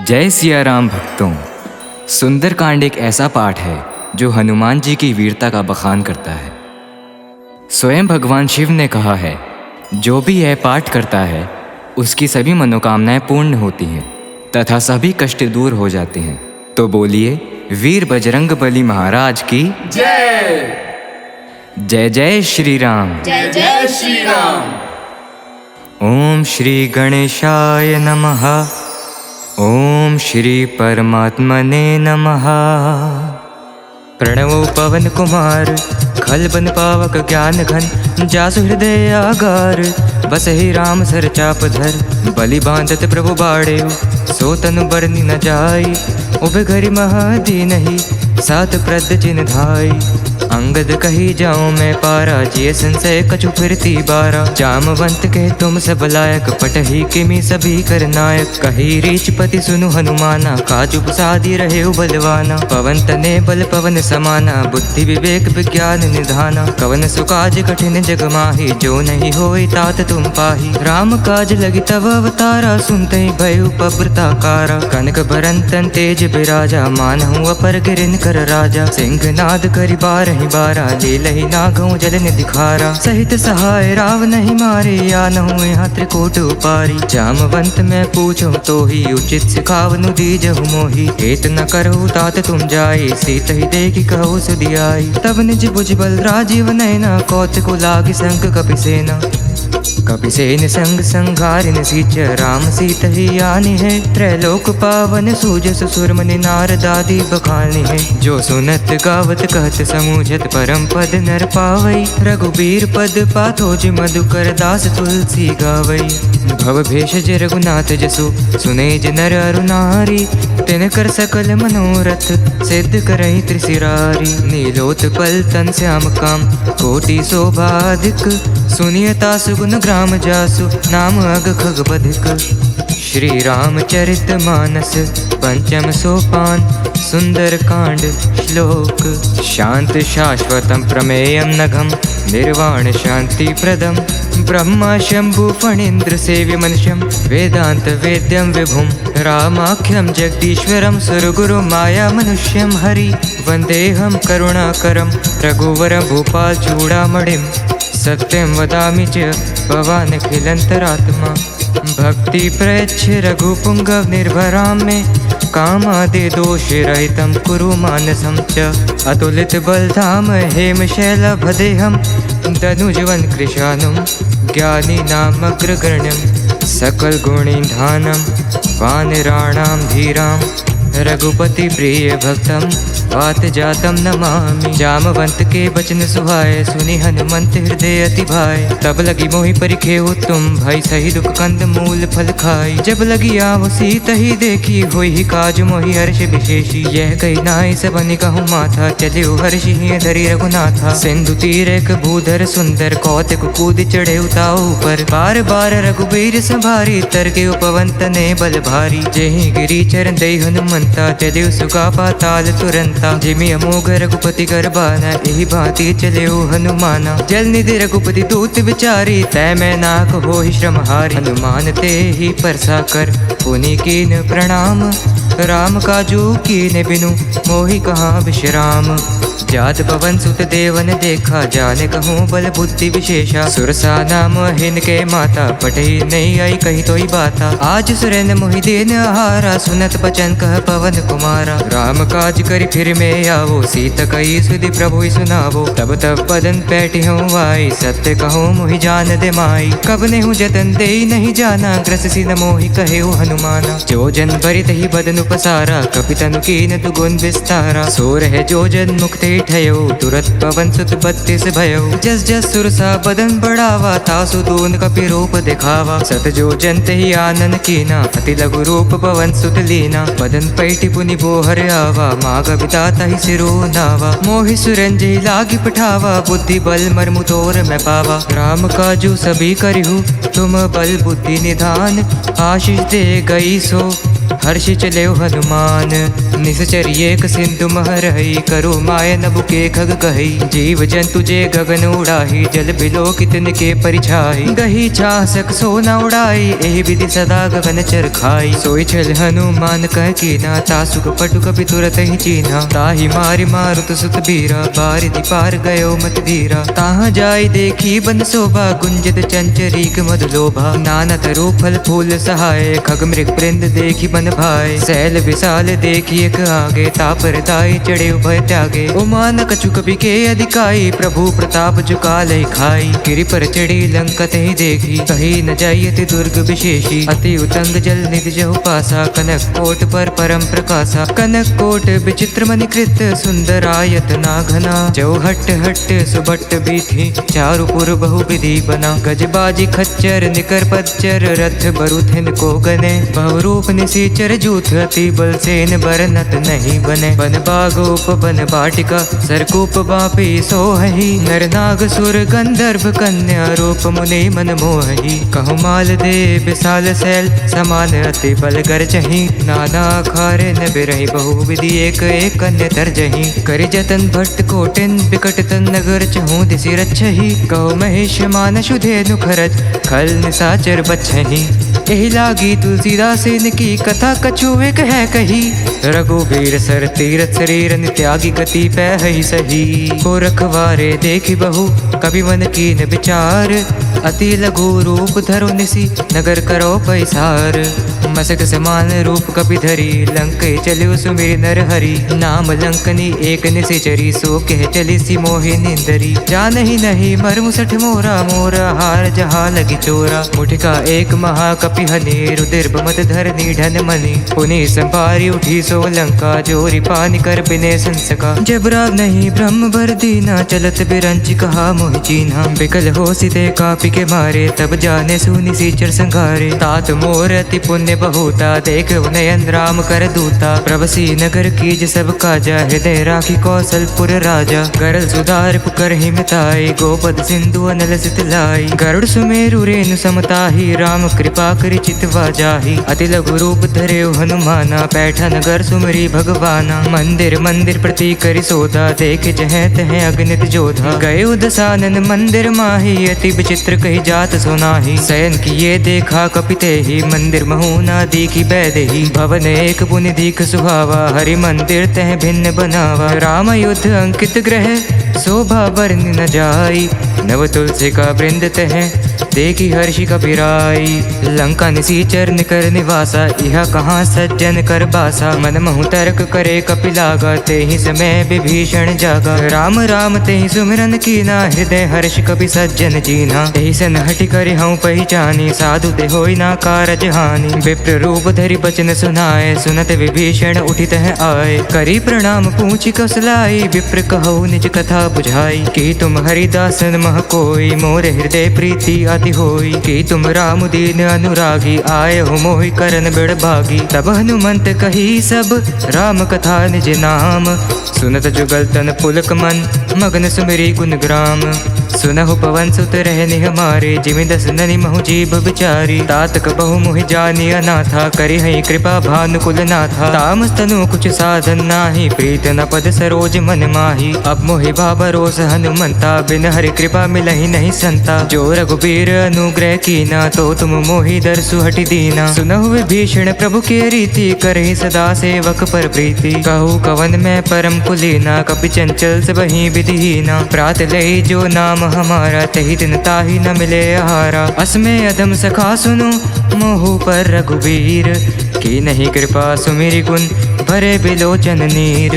जय सिया राम भक्तों। सुंदरकांड एक ऐसा पाठ है जो हनुमान जी की वीरता का बखान करता है। स्वयं भगवान शिव ने कहा है, जो भी यह पाठ करता है उसकी सभी मनोकामनाएं पूर्ण होती हैं तथा सभी कष्ट दूर हो जाते हैं। तो बोलिए वीर बजरंग बली महाराज की जय। जय जय श्री राम। जय जय श्री राम। ओम श्री गणेशाय नमः। ओम श्री परमात्मने नमः। प्रणवो पवन कुमार खलबन पावक ज्ञान घन जासु हृदय आगार बसहि राम सर चाप धर बलि बांधत प्रभु बाड़ेउ सो तनु बरनि न जाई उबे घरि महदीनहि सात प्रद जिन धाई अंगद कही जाऊं मैं पारा जिय संशय कछु फिरती बारा जामवंत के तुम सब लायक पटही किमि सभी कर नायक कही रीचपति सुनु हनुमाना काजु सादी रहे बलवाना पवन तने बल पवन समाना बुद्धि विवेक विज्ञान निधाना कवन सुकाज कठिन जग माही जो नहीं होई तात तुम पाही राम काज लगी तब अवतारा सुनते ही भयउ पब्रताकारा कनक बरंतन तेज बिराजा मानहु अपर गिरिन कर राजा सिंह नाद करि बारहि बारा ले लही नागऊ जल दिखारा सहित सहाय राव नहीं मारे या नहु यहाँ त्रिकोट उपारी जामवंत मैं पूछो तो ही उचित सिखावनु दीजहु मोही हेत न करहु तात तुम जाए सीत ही देखी कहो सुदियाई तब निज भुज बल राजीव नैना कौत को लागी संग कपिसेना कपिसेन संग संघारिन सीच राम सीत ही आनी है त्रैलोक पावन सूजस सुरमनि नारदादि बखानी है जो सुनत गावत कहत समूझत परम पद नर पावई रघुबीर पद पाथोज मधुकर दास तुलसी गावई भव भेषज रघुनाथ जसु सुने ज नर अरु नारी तिन कर सकल मनोरथ सिद्ध करहि त्रिशिरारी नीलोत्पल तन श्याम काम कोटि शोभाधिक सुनियता सुगुन ग्राम जासु नाम अग खग बधिक श्री रामचरित मानस पंचम सोपान सुंदर कांड श्लोक शांत शाश्वतम प्रमेयम नघम निर्वाण शांति प्रदम ब्रह्मा शंभु फणींद्र सेव्य मनुष्यम वेदांत वेद्यम विभुम रामाख्यम जगदीश्वरम सुरगुरु माया मनुष्यम हरि वंदेहम करुणाकरम रघुवर भूपाल चूड़ामणिम सत्यम वदामि च भवान् खिलंतरात्मा भक्ति प्रयच्छ रघुपुंगव निर्भरां मे कामादि दोष रहितं कुरु मानसं च अतुलित बलधाम हेम शैलभदेहं दनुजवन कृशानुं ज्ञानी नामग्रगण्यं सकल गुणिधानं वानराणां धीरां रघुपति प्रिय भक्तम वात जातम नमामि जामवंत के बचन सुहाए सुनि हनुमंत हृदय अति भाई तब लगी मोहि परिखेउ तुम भई सही दुख कंद मूल फल खाई जब लगी आवो सीत ही देखी होई ही काज मोहि हर्ष विशेषी यह कही नाई सबनि कहूँ माथा चले हर्षि ही धरि रघुनाथा सिंधु तीर एक भूधर सुंदर कौतिक कूद चढ़े उताऊ पर बार बार रघुबीर संभारी तर के उपवंत ने बल भारी जेहि गिरी चरण दई हनुमंता चले सुगा पाताल तुरंत जिमि अमोघ रघुपति गरबाना एहि भांति चले हनुमाना जल निधि रघुपति दूत विचारी तय मैं नाक हो ही श्रमहारी हनुमान ते ही परसा कर पुनि कीन प्रणाम राम काजू कीन बिनु मोहि कहाँ विश्राम जात पवन सुत देवन देखा जाने कहूँ बल बुद्धि विशेषा सुरसा नाम हिन के माता पटही नहीं आई कही तो ही बाता आज सुरेन मोहि देन आहारा सुनत बचन कह पवन कुमारा राम काज करी फिर में आवो सीत कही सुधि प्रभु सुनावो तब तब बदन पैठी हूँ आई सत्य कहूँ मोहि जान दे माई कब ने हूँ जतन दे नहीं जाना ग्रस सी न मोहि कहे हनुमाना जो जन भरित ही बदन उपसारा कपितनु कीन तु गुण विस्तारा सो रहे जो जन मुक्ति ठयो तुरत पवन सुत 32 भयो जस जस सुरसा बदन बढ़ावा तासु दून कपि रूप दिखावा सत जो जंत ही आनन कीना अति लघु रूप पवन सुत लीना बदन पैठी पुनि बोहर आवा माग बिताता ही सिरो नावा मोहि सुरंजय लागी पठावा बुद्धि बल मर्मु तोर मैं पावा राम काजू सभी करिहु तुम बल बुद्धि निधान आशीष दे गई सो हर्षि चले हनुमान। निश्चर एक सिंधु महरही, करो माय नभ के खग कही। जीव जंतु जे गगन उड़ाही, जल बिलो कितन के परिछाई। गही छासक सोना उड़ाई, एहि विधि सदा गगन चर खाई। सोई छल हनुमान कह कीना, तासुक पटुक भी तुरत ही चीन्हा। ताहि मारि मारुत सुत बीरा, बारिधि पार गयो मत धीरा। ताहाँ जाई देखी बन शोभा, गुंजत चंचरीक मधु लोभा। नानत रूप फल फूल सहाय, खग मृग वृंद देखी बन भाई। सैल विशाल देखी एक आगे, तापर दाई चढ़े उभय त्यागे। उमान कछुक बिके अधिकाई, प्रभु प्रताप जुकालय खाई। गिरि पर चढ़ी लंका ही देखी, कही न जायति दुर्ग विशेषी। अति उतंग जल निधि जहु पासा, कनक कोट पर परम प्रकाशा। कनक कोट विचित्र मणिकृत, सुंदरायत ना घना। जो हट हट सुबट बीथी, चारुपुर बहु विधि बना। गजबाजी खच्चर निकर पच्चर, रथ बरुथिन को गने। बहुरूप निसीचर जूथ, अति बल सेन बरनत नहीं बने। बन बागोप बन बाटिका, सरकूप बापी सोहही। नर नाग सुर गंधर्व कन्या, रूप मुनि मन मोहही। कहु माल दे विशाल सैल, समान अति बल गर्जही। नाना खारे न बिरही, बहु विधि एक एक कन्या तरजही। करि जतन भट्ट कोटिन, बिकट तन नगर चहु दिसि रक्षही। कहो महेश मानसु धेनु खरज, खल निसाचर बच्छही। एहि लागी तुलसीदास की कथा कछु एक है कही। रघुबीर सर तीरथ शरीर, त्यागी गति पै सही। को रखवारे देखी बहु, कवि मन कीन विचार। अति लघु रूप धरो निसी, नगर करो पैसार। मसक समान रूप कपि धरी, लंक चलियो सुमिरि नर हरि। नाम लंकनी एक निशिचरी, सो कह चली सी मोहि निंदरी। जानहि नहीं मर्म सठ मोरा, मोरा हार जहाँ लगी चोरा। मुठिका एक महाकपि हनि, रुधिर मत धरनी ढन मनि। पुनि संभारी उठी सो लंका, जोरी पानी कर बिने संसका। जब राग नहीं ब्रह्म भर दीना, चलत बिरंच कहा मोहि चीन्हा। बिकल हो सिते कापि के मारे, तब जाने सुनि सीचर संघारे। तात मोर अति पुण्य बहुता, देख नयन राम कर दूता। प्रभसी नगर कीज सब काजा, हृदय राखी कौशलपुर राजा। गरल सुधार पुकर ही मिताई, गोपद सिंधु अनल सित लाई। गरुड़ सुमेरु रेणु समताही, राम कृपा करि चितवा जाही। अति लघु रूप धरे हनुमाना, पैठा नगर सुमरी भगवाना। मंदिर मंदिर प्रति करि सोधा, देख जह तह अगणित जोधा। गए दसानन मंदिर माही, अति विचित्र कही जात सुनाही। शयन किए देखा कपिते ही, मंदिर महूना दीखी बैदेही। भवन एक पुनि दीख सुहावा, हरि मंदिर तह भिन्न बनावा। राम युद्ध अंकित ग्रह, शोभा बरन न जाई। नव तुलसी का वृंद तह, देखी हर्षि कपिराई। लंका निसीचर निकर निवासा, यह कहाँ सज्जन कर बासा। मन महु तर्क करे कपिलागा, ते ही समय विभीषण जागा। राम राम ते ही सुमिरन कीना, हृदय हर्ष कपि सज्जन जीना। तेहि सन हटि करि हऊँ पहिचानी, साधु ते होई ना कारज हानि। विप्र रूप धरि बचन सुनाए, सुनत विभीषण उठित है आए। करी प्रणाम पूछि कौशलाई, विप्र कहु निज कथा बुझाई। कि तुम हरिदासन मह कोई, मोर हृदय प्रीति अति होई। कि तुम राम दीन अनुरागी, आए हो मोहि करन बिड़ भागी। तब हनुमंत कही सब, राम कथा निज नाम। सुनत जुगल तन पुलक मन, मगन सुमिरी गुण ग्राम। सुनहु पवन सुत रहनि हमारे, जिमि दस ननि महु जीभ बिचारी। तात कबहु मोहि जानि अनाथा, करि हई कृपा भानुकुल नाथा। तामस तनु कुछ साधन नाही, प्रीत न पद सरोज मन माही। अब मोहि बाबरोस हनुमंता, बिन हरि कृपा मिलहि नहीं संता। जो रघुबीर अनुग्रह कीना, तो तुम मोहि दरसु हटि दीना। सुनहु विभीषण प्रभु के रीति, करहि सदा सेवक पर प्रीति। कहु कवन में परम कुलीना, कपि चंचल सब ही विधिहीना। प्रात लई जो नाम हमारा, तहि दिन ताहि न मिले आहारा। असमय अधम सखा सुनो, मोहु पर रघुबीर। की नहीं कृपा सुमिरि गुण, भरे बिलोचन नीर।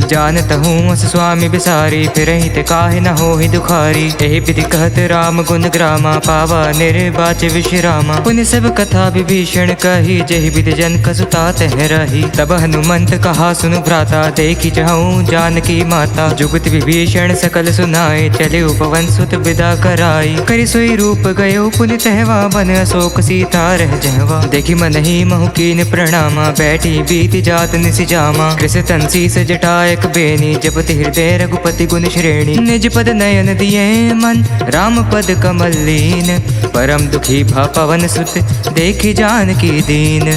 जानत हूँ अस स्वामी बिसारी, फिरहि ते काहे न होहि दुखारी। एहि विधि कहत राम गुण ग्रामा, पावा निर्वाच विश्रामा। पुनि सब कथा विभीषण कही, जहि विधि जनक सुता तह रही। तब हनुमंत कहा सुनु भ्राता, देखी चाहूँ जानकी माता। जुगत विभीषण सकल सुनाए, चले पवन सुत विदा कराई। करि सोई रूप गयो पुनि तहवा, बन अशोक सीता रह जहवा। देखी मन ही महु कीन प्रणामा, बैठी बीति जात निसि जामा। कृष तंसी से जटायक बेनी, जपति हृदय रघुपति गुण श्रेणी। निज पद नयन दिए मन राम पद कमल लीन। परम दुखी भा पवन सुत देखी जानकी दीन।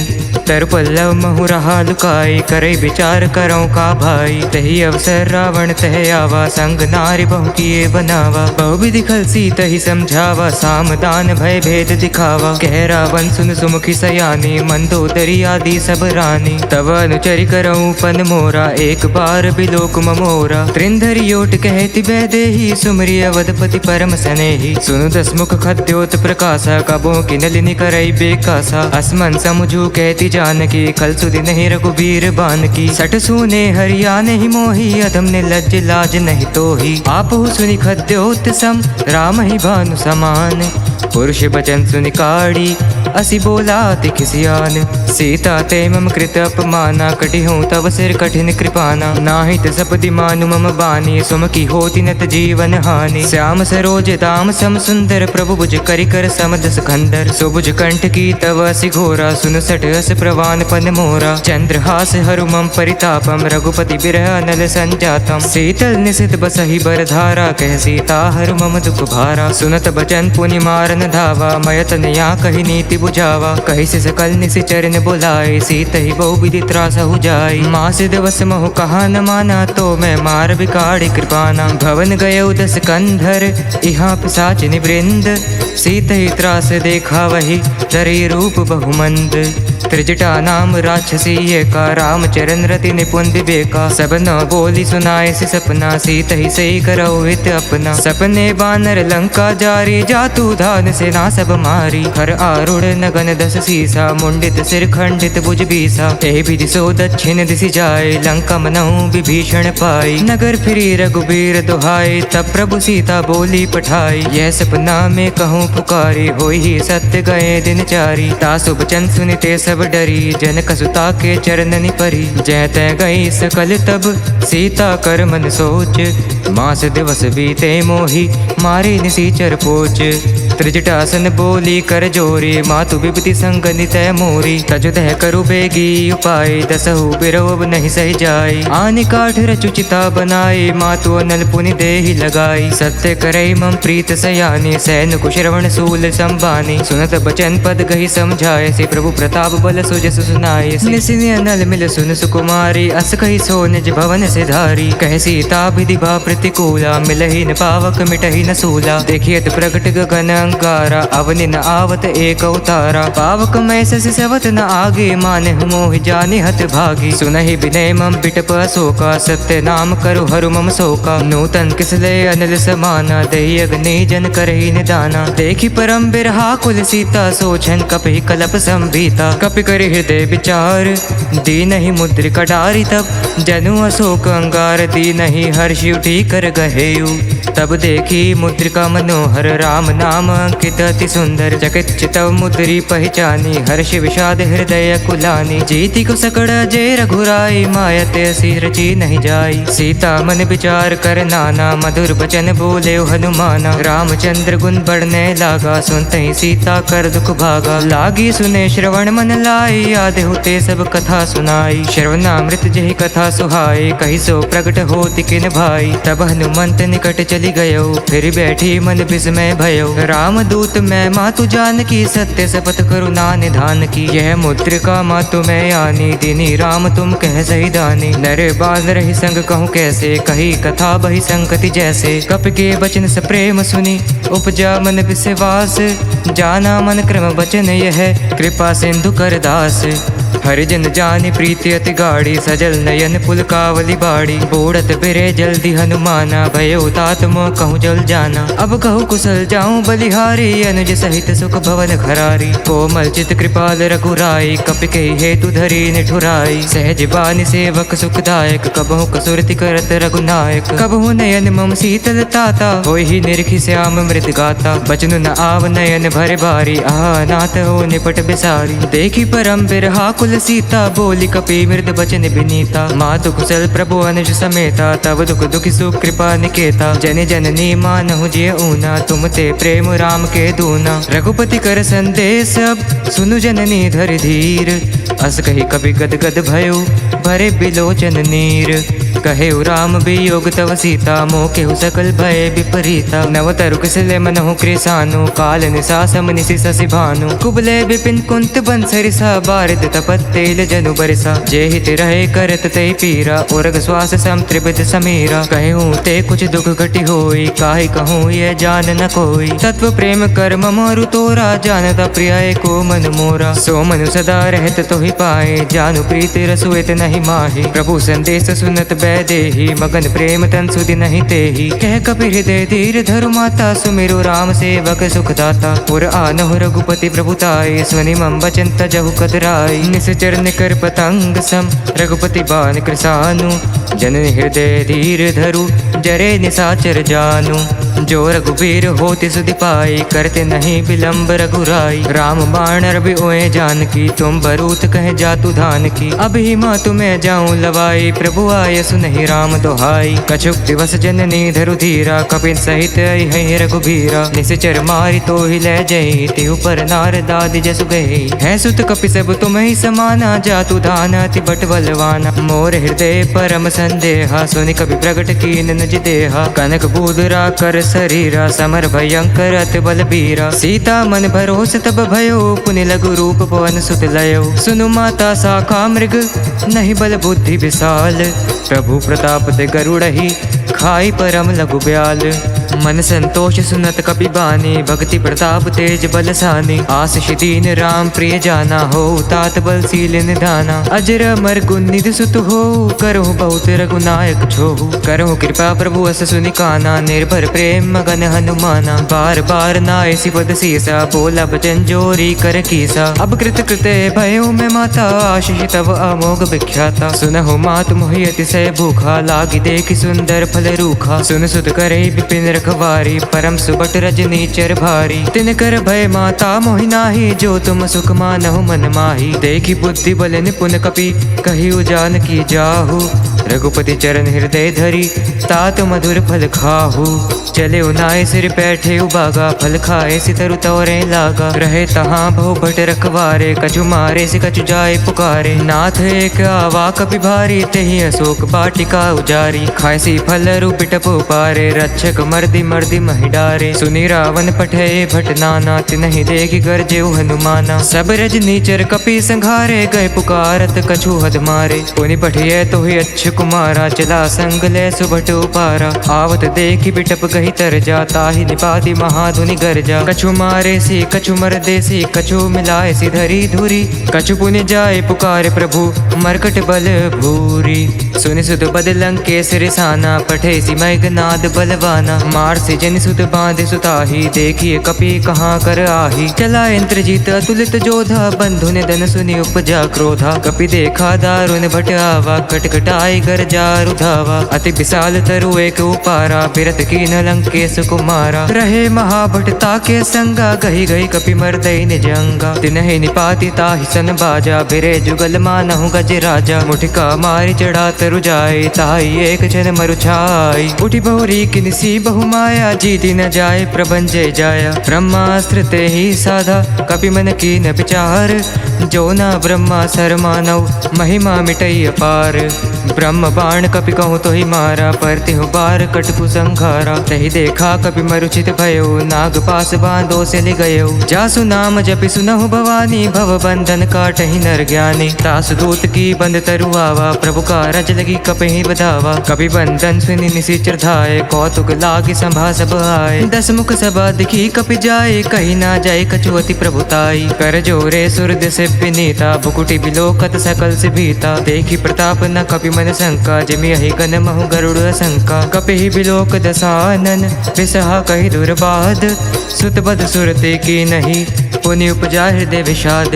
तर पल्लव महु रहा लुकाई करे विचार करौ का भाई। तही अवसर रावण तह आवा संग नारी बहु किए बनावा। बहु विधि खलसी तही समझावा साम दान भय भेद दिखावा। कह रावण सुन सुमुखी सयानी मंदोदरी आदि सब रानी। तब अनुचरि करऊं पन मोरा एक बार बिलोक ममोरा। त्रिंधरी ओट कहती बैदेही सुमरी अवधपति परम सनेही। सुनु दस मुख खद्योत प्रकाशा कबो की नलिनी करई बेकासा। असमन समझू कहती जानकी खल सुधि नहीं रघुबीर बान की। सठ सुने हरिया नहीं मोही अधम ने लज्ज लाज नहीं तोही। आपहु सुनि खद्योत सम राम ही भानु समान। पुरुष बचन सुनि काड़ी असि बोला अति खिसियान। सीता ते मम कृत अपमाना कटि हूँ तव सिर कठिन कृपाना। नाहित सपदि मानु मम बानी सुमकी होती नत जीवन हानि। श्याम सरोज दाम सम सुंदर प्रभु भुज करि कर समदस खंडर। सुभुज कंठ की तव असि घोरा सुन सठ अस प्रवान पन मोरा। चंद्रहास हरु मम परितापम रघुपति बिरह अनल संजातम। शीतल निशित बसहि बर धारा कह सीता हरु मम दुख भारा। सुनत बचन पुनि मारन धावा मयतन या कही नीति बुझावा। कही से सकल निसि चरण बुलाए सीत ही बहु विधि त्रासहु जाई। मास दिवस महु कहा न माना तो मैं मार बिकाड़ी कृपाना। भवन गयो दस कंधर इहाँ पिशाच निवृंद। सीत ही त्रास देखा वही धरी रूप बहुमंद। त्रिजटा नाम राक्षसी एका राम चरण रति निपुण विवेका। सब न बोली सुनाए से सपना सीत ही सही करौ हित अपना। सपने बानर लंका जारी जातु धान सेना सब मारी। हर आरूढ़ नगन दस सीसा मुंडित सिर खंडित भुज बीसा। एहि विधि सो दक्षिण दिशि जाए लंका मनहु विभीषण पाई। नगर फिरी रघुबीर दुहाई तब प्रभु सीता बोली पठाई। यह सपना में कहूँ पुकारी होई ही सत्य गए दिन चारी। तासु बचन सुनिते सब डरी जनक सुता के चरणनि परी। जय तय गई सकल तब सीता कर मन सोच। मास दिवस बीते मोही मारी निसीचर पोच। त्रिजटासन बोली कर जोरी मातु विपति संग नितय मोरी। तजु दह करु बेगी उपाय दसहु बिरव नहीं सही जाय। आनि काठ रचुचिता बनाई मातु अनल पुनि देहि लगाई। सत्य करई मम प्रीत सयानी सैन कुशरवण सूल संबानी। सुनत बचन पद गही समझाए से प्रभु प्रताप बल सुजस सुनाए। निसिनि अनल मिल सुन सुकुमारी अस कही सो निज भवन से धारी। कह सीता विधि भा प्रतिकूला मिलहि न पावक मिटहि न सूला। देखियत प्रगट गगन अंगारा अवनि न आवत एक अवतारा। पावक मैं ससि सवत न आगे माने मोह जाने हत भागी। सुनहि विनय मम बिटप अशोका सत्य नाम करु हरु मम शोका। नूतन किसले अनिल समाना दही अग्नि जन करहि निदाना। देखि परम बिरहा कुल सीता सोचन कपि कलप संभीता। कपि कर हृदय विचार दीनहि मुद्रिका डारी। तब जनु अशोक अंगार दीनहि हर्षि उठी कर गहेयु। तब देखी मुद्रिका मनोहर राम नाम अंकित अति सुंदर। जगत चितव मुद्री पहचानी हर्ष विषाद हृदय कुलानी। जीति को सकड़ जय रघुराई मायते असी रची नहीं जाई। सीता मन विचार कर नाना मधुर बचन बोले हनुमाना। रामचंद्र गुण बढ़ने लागा सुनते ही सीता कर दुख भागा। लागी सुने श्रवण मन लाई आदि होते सब कथा सुनाई। श्रवणामृत जही कथा सुहाई कही सो प्रगट होति किन भाई। तब हनुमंत निकट चली गयो फिर बैठी मन विस्मय भयो। राम दूत मैं मातु जानकी सत्य शपथ करुणा निधान की। यह मुद्रिका मातु मैं आनी दीनी राम तुम कह सही दानी। नर बाल रही संग कहूँ कैसे कही कथा बही संकति जैसे। कप के बचन स प्रेम सुनी उपजा मन विश्वास। जाना मन क्रम बचन यह कृपा सिंधु कर दास। हरिजन जानि प्रीति अति गाड़ी सजल नयन पुलकावली बाड़ी। बोड़त बिरे जल्दी हनुमाना भयो तात मोह कहूँ जल जाना। अब कहूँ कुशल जाऊँ बलिहारी अनुज सहित सुख भवन खरारी। कोमल चित कृपाल रघुराई कपि कही हेतु धरी निठुराई। सहज बानि सेवक सुखदायक कबहु कसुरति करत रघुनायक। कबहु नयन मम शीतल ताता होई ही निरखि श्याम मृत गाता। बचनु न आव नयन भरे भारी आह नाथ हो निपट बिसारी। देखी परम बिरहा कुल सीता बोली कपि मृद बचन विनीता। मातु कुशल प्रभु अनुज समेता तब दुख दुखी सुख कृपा निकेता। जन जननी मानहु जिय ऊना तुम ते प्रेम राम के दूना। रघुपति कर संदेश अब सुनु जननी धर धीर। अस कही कपि गद गद भयो भरे बिलोचन नीर। कहे राम वियोग तव सीता मोकेहु सकल भय विपरीता। नव तरु किसले मनहु कृसानु काल निसा सम निसि ससि भानु। कुबले विपिन कुंत बंसरिसा बारिद तपत तेल जनु बरिसा। जे हित रहे करत ते पीरा उरग श्वास सम त्रिविध समीरा। कहूँ ते कुछ दुख घटी होई काहि कहूँ ये जान न कोई। तत्व प्रेम कर्म मोरु तोरा जानता प्रिय को मन मोरा। सो मनु सदा रहत तो ही पाए जानु प्रीति रसुएत नहीं माही। प्रभु संदेश सुनत बैदेही मगन प्रेम तन सुधि नहीं तेही। कह कपि हृदय धीर धरु माता सुमिरु राम सेवक सुखदाता। पुर आनहु रघुपति प्रभुताई स्वनिमं वचन तजहु कतराई। निश्चर निकर पतंग सम रघुपति बान कृसानु। जननि हृदय धीर धरु जरे निसाचर जानु। जो रघुबीर होति सुधि पाई करते नहीं विलंब रघुराई। राम बाण रवि ओए जानकी तुम बरूत कह जातु धान की। अभी माँ तुम्हें जाऊं लवाई प्रभु आय सुनहि राम दोहाई। कछुक दिवस जननी धरु धीरा कपिन सहित आई रघुबीरा। निश्चर मारि तो ही ले जई तिहु पर नारदादि जसु गई। है सुत कपि सब तुम ही समाना जातु धान अति बट बलवाना। मोर हृदय परम संदेहा सुनि कपि प्रगट कीन निज देहा। कनक बूदरा कर शरीरा समर भयंकर अति बलबीरा। सीता मन भरोस तब भयो पुनि लघु रूप पवन सुत लयो। सुनु माता शाखा मृग नहीं बल बुद्धि विशाल। प्रभु प्रताप ते गरुड़हि खाई परम लघु ब्याल। मन संतोष सुनत कपि बानी भक्ति प्रताप तेज बलसानी। आशीष दीन राम प्रिय जाना हो तात बल सील निधाना। अजर अमर गुण निधि सुत हो करहु बहुत रघुनायक छोहु। करहु कृपा प्रभु अस सुनि काना निर्भर प्रेम मगन हनुमाना। बार बार नायसी पद सीसा बोला बचन जोरी कर कीसा। अब कृत कृते भयो में माता आशीष तब अमोघ विख्याता। सुनहु मात मोहि अतिशय भूखा लागी देखि सुंदर फल रूखा। सुन सुत करे विपिन रखवारी परम सुबट रजनी चर भारी। तिन कर भय माता मोहि नाही जो तुम सुख मानहु मन माही। देखी बुद्धि बल निपुन कपि कहिउ जानकी जाहु। रघुपति चरण हृदय धरी तात मधुर फल खाहु। चले उनाय सिर बैठे उबागा फल खाए सितरु तोरे लागा। रहे तहाँ बहु भट रखवारे कछु मारे से कछु जाए पुकारे। नाथ एक आवा कपि भारी तेहि अशोक बाटिका उजारी। खायसी फल रूपिटप उपारे रक्षक मर्दी मर्दी महि डारे। सुनि रावण पठे भट नाना तिनहि देखि गरजे हनुमाना। सब रजनीचर कपि संघारे गए पुकारत कछु हद मारे। पुनि पठिए तो ही अच्छ कुमारा चला संग ले सुभट उपारा। आवत देखि बिटप गही तर जाता ही निपाति महाधुनि गरजा। कछु मारे सी कछु मरदे सी कछु मिलाए सी धरी धुरी। कछु पुनि जाए पुकार प्रभु मरकट बल भूरी। सुनि सुत बद लंकेश रिसाना पठे सी मेघनाद बलवाना। मार से जन सुत बांधे सुताही देखिए कपि कहाँ कर आही। चला इंद्रजीत अतुलित जोधा बंधु ने धन सुनि उपजा क्रोधा। कपि देखा दारुण भट आवा कटकटाई गरजा रुधावा। अति विशाल तरु एक उपारा बिरत कीन लंकेश कुमारा। रहे महाभट ताके संगा गही गही कपि मर्दई निज अंगा। तिनहि निपाति ताहि सन बाजा बिरे जुगल मानहु गज राजा। मुठिका मारी चढ़ा तरु जाए ताहि एक जन मरु छाई। उठी बहुरी किनसी बहु माया जीति न जाए प्रभंजय जाया। ब्रह्मास्त्र ते ही साधा कपि मन कीन विचार। जो न ब्रह्मा सर मानव महिमा मिटई अपार। ब्रह्म बाण कपि कहूँ तो ही मारा पर तिहु बार कटकु संघारा। तही देखा कपि मरुचित भयो नाग पास बांधो से लि गयो। जासु नाम जपि सुनहु भवानी भव बंधन काटहि नर ज्ञानी। तासु दूत की बंद तरु आवा प्रभु का रज लगी कपि बधावा। कपि बंधन सुनि निशिचर धाये कौतुक लागी संभा सब आए। दस मुख सभा दिखी कपि जाए कही ना जाए कछुअति प्रभुताई। कर जोरे सुरद से विनीता भुकुटी बिलोकत सकल से भीता। देखी प्रताप न कपि मन शंका जिमि अहि गन महु गरुड़ शंका। कपि बिलोक दसानन विसहा कहि दुर्बाद। सुत बद सुरते की नहीं पुनि उपजा हृदय विषाद।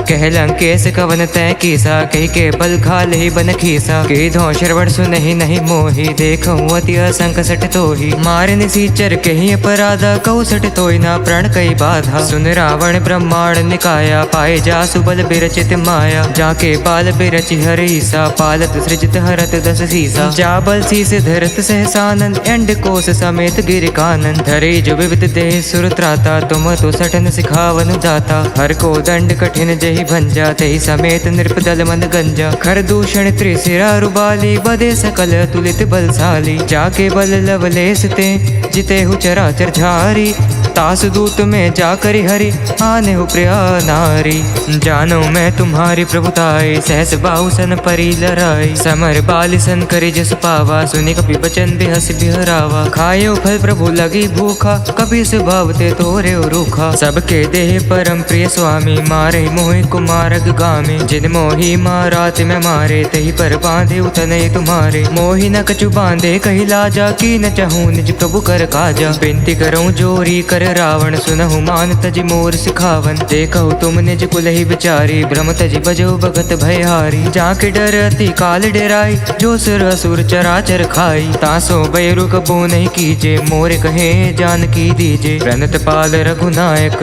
कह लंकेश कवन तय कीसा कही के बल घाल ही बन खीसा। के धो श्रवण सुनहि नहीं मोहि देखऊँ अति असंक सट तोहि। मार निसीचर कही अपराधा कहु सट तोहि ना प्रण कई बाधा। सुन रावण ब्रह्मांड निकाया पाए जासु बल बिरचित माया। जाके बाल बिरचि हरीसा पालत सृजत हरत दस सीसा। जा बल शीस धरत सहसानन एंड कोस समेत गिर कानन। धरे जो विविध देह सुर त्राता तुम तो सठन सिखावन जाता। हर को दंड कठिन जहि ही भंजा, तही समेत नृपदल मन गंजा। खरदूषण त्रिशिरा रुबाली, बदे सकल तुलित बलशाली। जाके बल लवलेस ते, जिते हु चराचर झारी। तास दूत में जाकरि हरि, आने हो प्रिया नारी। जानो मैं तुम्हारी प्रभुताई, सहस बाहुसन परी लराई। समर बाल सन करि जस पावा, सुनि कपि बचन बिहस बिहरावा। खायो फल प्रभु लगी भूखा, कपि स्वभाव ते तोरे रूखा। सबके देह परम प्रिय स्वामी, मारे मोहि कुमारग गामी। जिन मोहि मारात में मारे, तही पर बांधे उतने तुम्हारे। मोहि न कछु बांधे कही लाजा, की न चाहूं निज प्रभु कर काजा। बिनती करऊं जोरी कर रावण, सुनहु मान तजि मोर सिखावन। देखहु तुम निज कुल ही बिचारी, भ्रम तजि बजो भगत भयहारी। जाके डर अति काल डेराई, जो सुर असुर चराचर खाई। तासो बैरु कबो नहीं कीजे, मोर कहे जानकी दीजे। प्रणत पाल रघुनायक,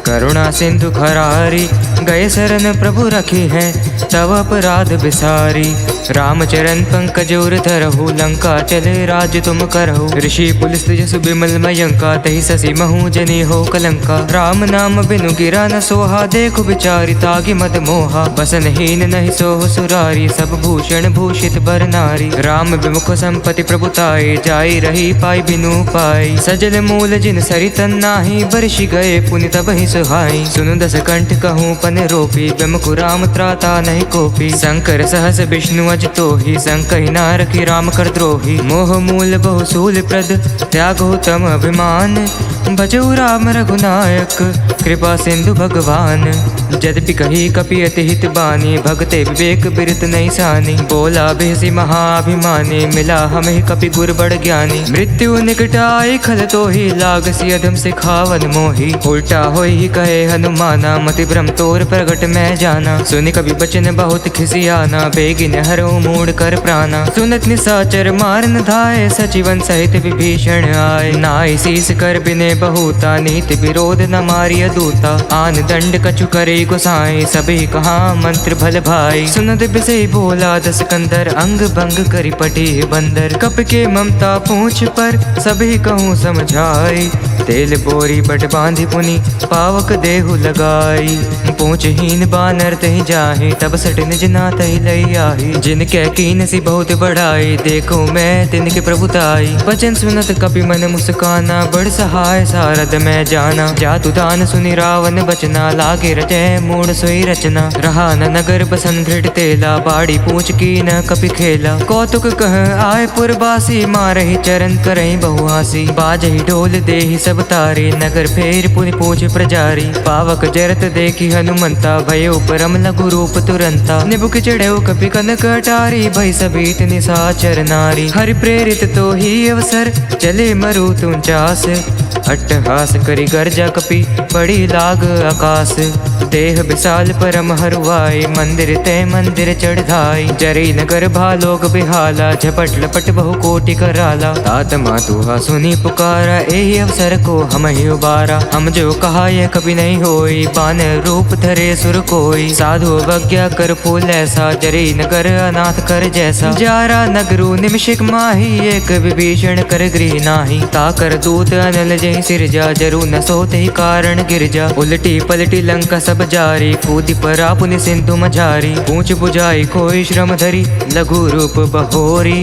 करुणा सिंधु खरारी। गए शरण प्रभु रखी है, तव अपराध बिसारी। रामचरण पंकज उर धरहु, लंका चले राज तुम करहु। ऋषि पुलिस जसु बिमल मयंका, तही ससी महु जनी हो कलंका। राम नाम बिनु गिरा न सोहा, देखु बिचारी तागी मद मोहा। बसन हीन नहीं सोह सुरारी, सब भूषण भूषित बर नारी। राम विमुख संपत्ति प्रभुताई, जाई रही पाई बिनु पाई। सजल मूल जिन सरितन नाही, बरषि गए पुनि तब ही सुहाई। सुनु दस कंठ कहूँ पन रोपी, विमुख राम त्राता नहीं कोपी। शंकर सहस विष्णु अज तोहि, संकहि ना रखी राम कर द्रोही। मोह मूल बहु सूल प्रद, त्यागो तम अभिमान। भजऊ राम रघुनायक, कृपा सिंधु भगवान। यद्यपि कही कपि अति हित बानी, भगते विवेक बिरत नहीं सानी। बोला बेसी महाभिमानी, मिला हमें कपि गुर बड़ ज्ञानी। मृत्यु निकट आई खल तोहि, लागसी अधम सिखावन मोहि। उल्टा होई ही कहे हनुमाना, मति भ्रम तोर प्रगट मैं जाना। सुनि कवि बचन बहुत खिसियाना, बेगिन हरो मूड कर प्राणा। सुनत निशाचर मारन धाय, सचिवन सहित विभीषण आए। नाई शीस कर बिने बहुता, नीति विरोध न मारिय दूता। आन दंड कछु करे गोसाई, सभी कहा मंत्र भल भाई। सुनत बिसई बोला दस कंदर, अंग भंग करि पटी बंदर। कप के ममता पूछ पर, सभी कहूँ समझाई। तेल बोरी बट बांधी पुनि, पावक देहु लगाई। पूछ हीन बानर तहि जाहि, तब सट निज नाथ ही लई आही। जिनके कीन सी बहुत बढ़ाई, देखो मैं तिनके प्रभुताई। वचन सुनत कपि मन मुस्काना, बड़ सहाय सारद में जाना। जातु दान सुनि रावण बचना, लागे रचय मूड सोई रचना। रहा न नगर बसन दृढ़ तेला, बाड़ी पूछ की न कपि खेला। कौतुक कह आय पुरबासी, मारहि चरण करहि बहुहासी। बाजहि ढोल देहि सब तारे, नगर फेर पुनि पूछ प्रजारी। पावक जरत देखी हनुमंता, भयो परम लघु रूप तुरंता। निबुक चढ़ेउ कपि कनक अटारी, भई सभीत निशाचर नारी। हरि प्रेरित तो ही अवसर, चले मरु तुंचास। अट्टहास करि गर्जा कपि, बड़ी लाग आकाश। देह विशाल परम हरुआई, मंदिर ते मंदिर चढ़ाई। जरी नगर भालोक बिहाला, झपट लपट बहु कोटि कराला। तात मातुहा सुनी पुकारा, एहि अवसर को हम ही उबारा। हम जो कहा यह कभी नहीं होई, बान रूप धरे सुर कोई। साधु अवज्ञा कर फूल ऐसा, जरी नगर अनाथ कर जैसा। जारा नगरु निमिषिक माही, एक विभीषण कर गृह नाही। ताकर दूत अनल जहि सिरजा, जरु न सोते ही कारण गिरजा। उलटी पलटी लंका सब जारी, कूदी परा पुनि सिंधु मझारी। पूछ बुझाई कोई श्रम धरी, लघु रूप बहोरी।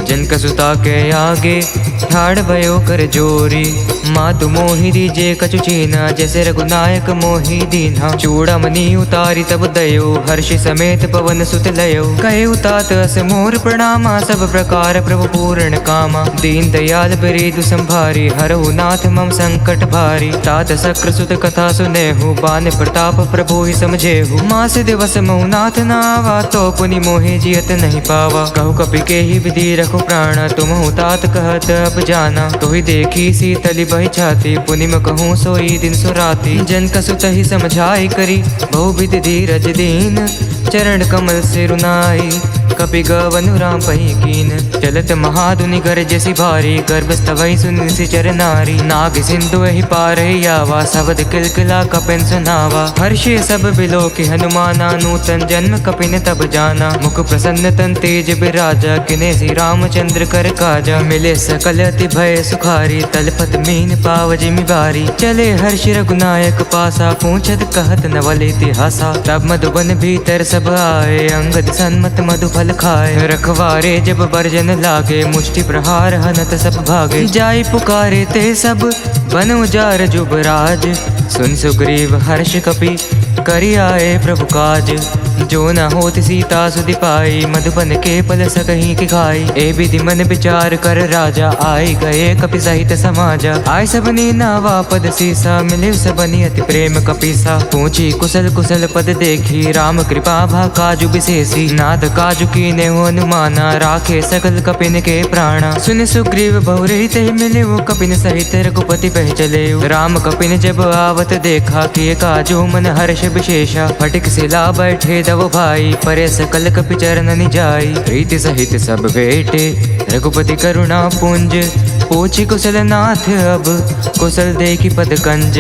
जनक सुता के आगे, ठाड़ भयो कर जोरी। मातु मोहि दीजे कछु चीना, जैसे रघुनायक मोहि दीन्हा। चूड़ामणि उतारी तब दयो, हर्ष समेत पवन सुत लयो। कहे उतात अस मोर प्रणामा, सब प्रकार प्रभु पूर्ण कामा। दीन दयाल बिरेदु संभारी, हरहु नाथ मम संकट भारी। तात शक्र सुत कथा सुनेहु, बान प्रताप प्रभु ही समझेहु। मास दिवस महु नाथ नावा, तो पुनि मोहि जियत नहीं पावा। कहु कपि के ही विधि रखु प्राण, तुम तात कहत अब जाना। तो ही देखी शीतली बही छाती, पुनि म कहूँ सोई दिन सो राती। जन कसुत ही समझाई करी, बहु विधि धीरज दीन। चरण कमल से रुनाई, कपि गवनु राम पही कीन। चलत महादुनि गरजसि भारी, गर्भस्तवहि सुनि सिचर नारी। नाग सिंधु ही पार ही आवा, शब्द किलकिला कपिन सुनावा। हर्षे सब बिलोकि हनुमाना, नूतन जन्म कपिन तब जाना। मुख प्रसन्न तन तेज बिराजा, किने श्री रामचंद्र कर काजा। मिले सकल अति भय सुखारी, तलपत मीन दीन पाव जिम्मेवारी। चले हर्ष रघुनायक पासा, पूछत कहत नवल इतिहासा। तब मधुबन भीतर सब आए, अंगद सन्मत मधु फल खाए। रखवारे जब बरजन लागे, मुष्टि प्रहार हनत सब भागे। जाई पुकारे ते सब बन उजार जुबराज। सुन सुग्रीव हर्ष कपि करि आए प्रभु काज। जो न होत सीता सुधि पाई, मधुबन के पल सकहीं की खाई। ए विधि मन विचार कर राजा, आए गए कपि सहित समाजा। आय सबनी नावा पद सीसा, मिले सबनी अति प्रेम कपीसा। पूछी कुशल कुशल पद देखी, राम कृपा भा काजु विशेषी। नाथ काजु कीन्हे अनुमाना, राखे सकल कपिन के प्राणा। सुन सुग्रीव बहुरही ते मिले, कपिन सहित रघुपति पह चले। राम कपिन जब आवत देखा, किए काजो मन हर्ष विशेषा। फटिक सिला बैठे दव भाई, परे सकल कपि चरण जाई। प्रीति सहित सब बेटे रघुपति करुणा पुंज। पूछी कुशल नाथ अब, कुशल देखी पद कंज।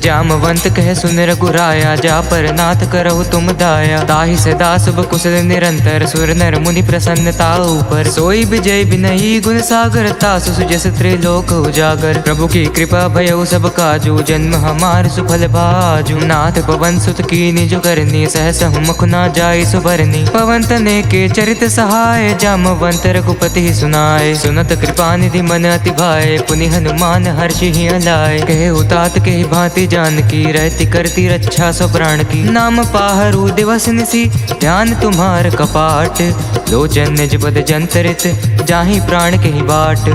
जामवंत कह सुन रघुराया, जा पर नाथ करहु तुम दाया। ताहि सदा शुभ कुशल निरंतर, सुर नर मुनि प्रसन्नता ऊपर। सोई विजय बिनही गुण सागर, तासु सुजस त्रिलोक उजागर। प्रभु की कृपा भयउ सब काजू, जन्म हमार सुफल बाजू। नाथ पवन सुत कीन्ही जो करनी, सहस मुख ना जाई सुबरनी। पवन तने के चरित सहाय, जामवंत रघुपति सुनाए। सुनत कृपा निधि मन अति भाए, पुनि हनुमान हर्षि ही अलाए। कहे उतात के ही भांति जानकी, रहती करती रक्षा सो प्राण की। नाम पाहरु दिवस निसी, ध्यान तुम्हार कपाट। लोचन निज पद जंतरित, जाहि प्राण के ही बाट।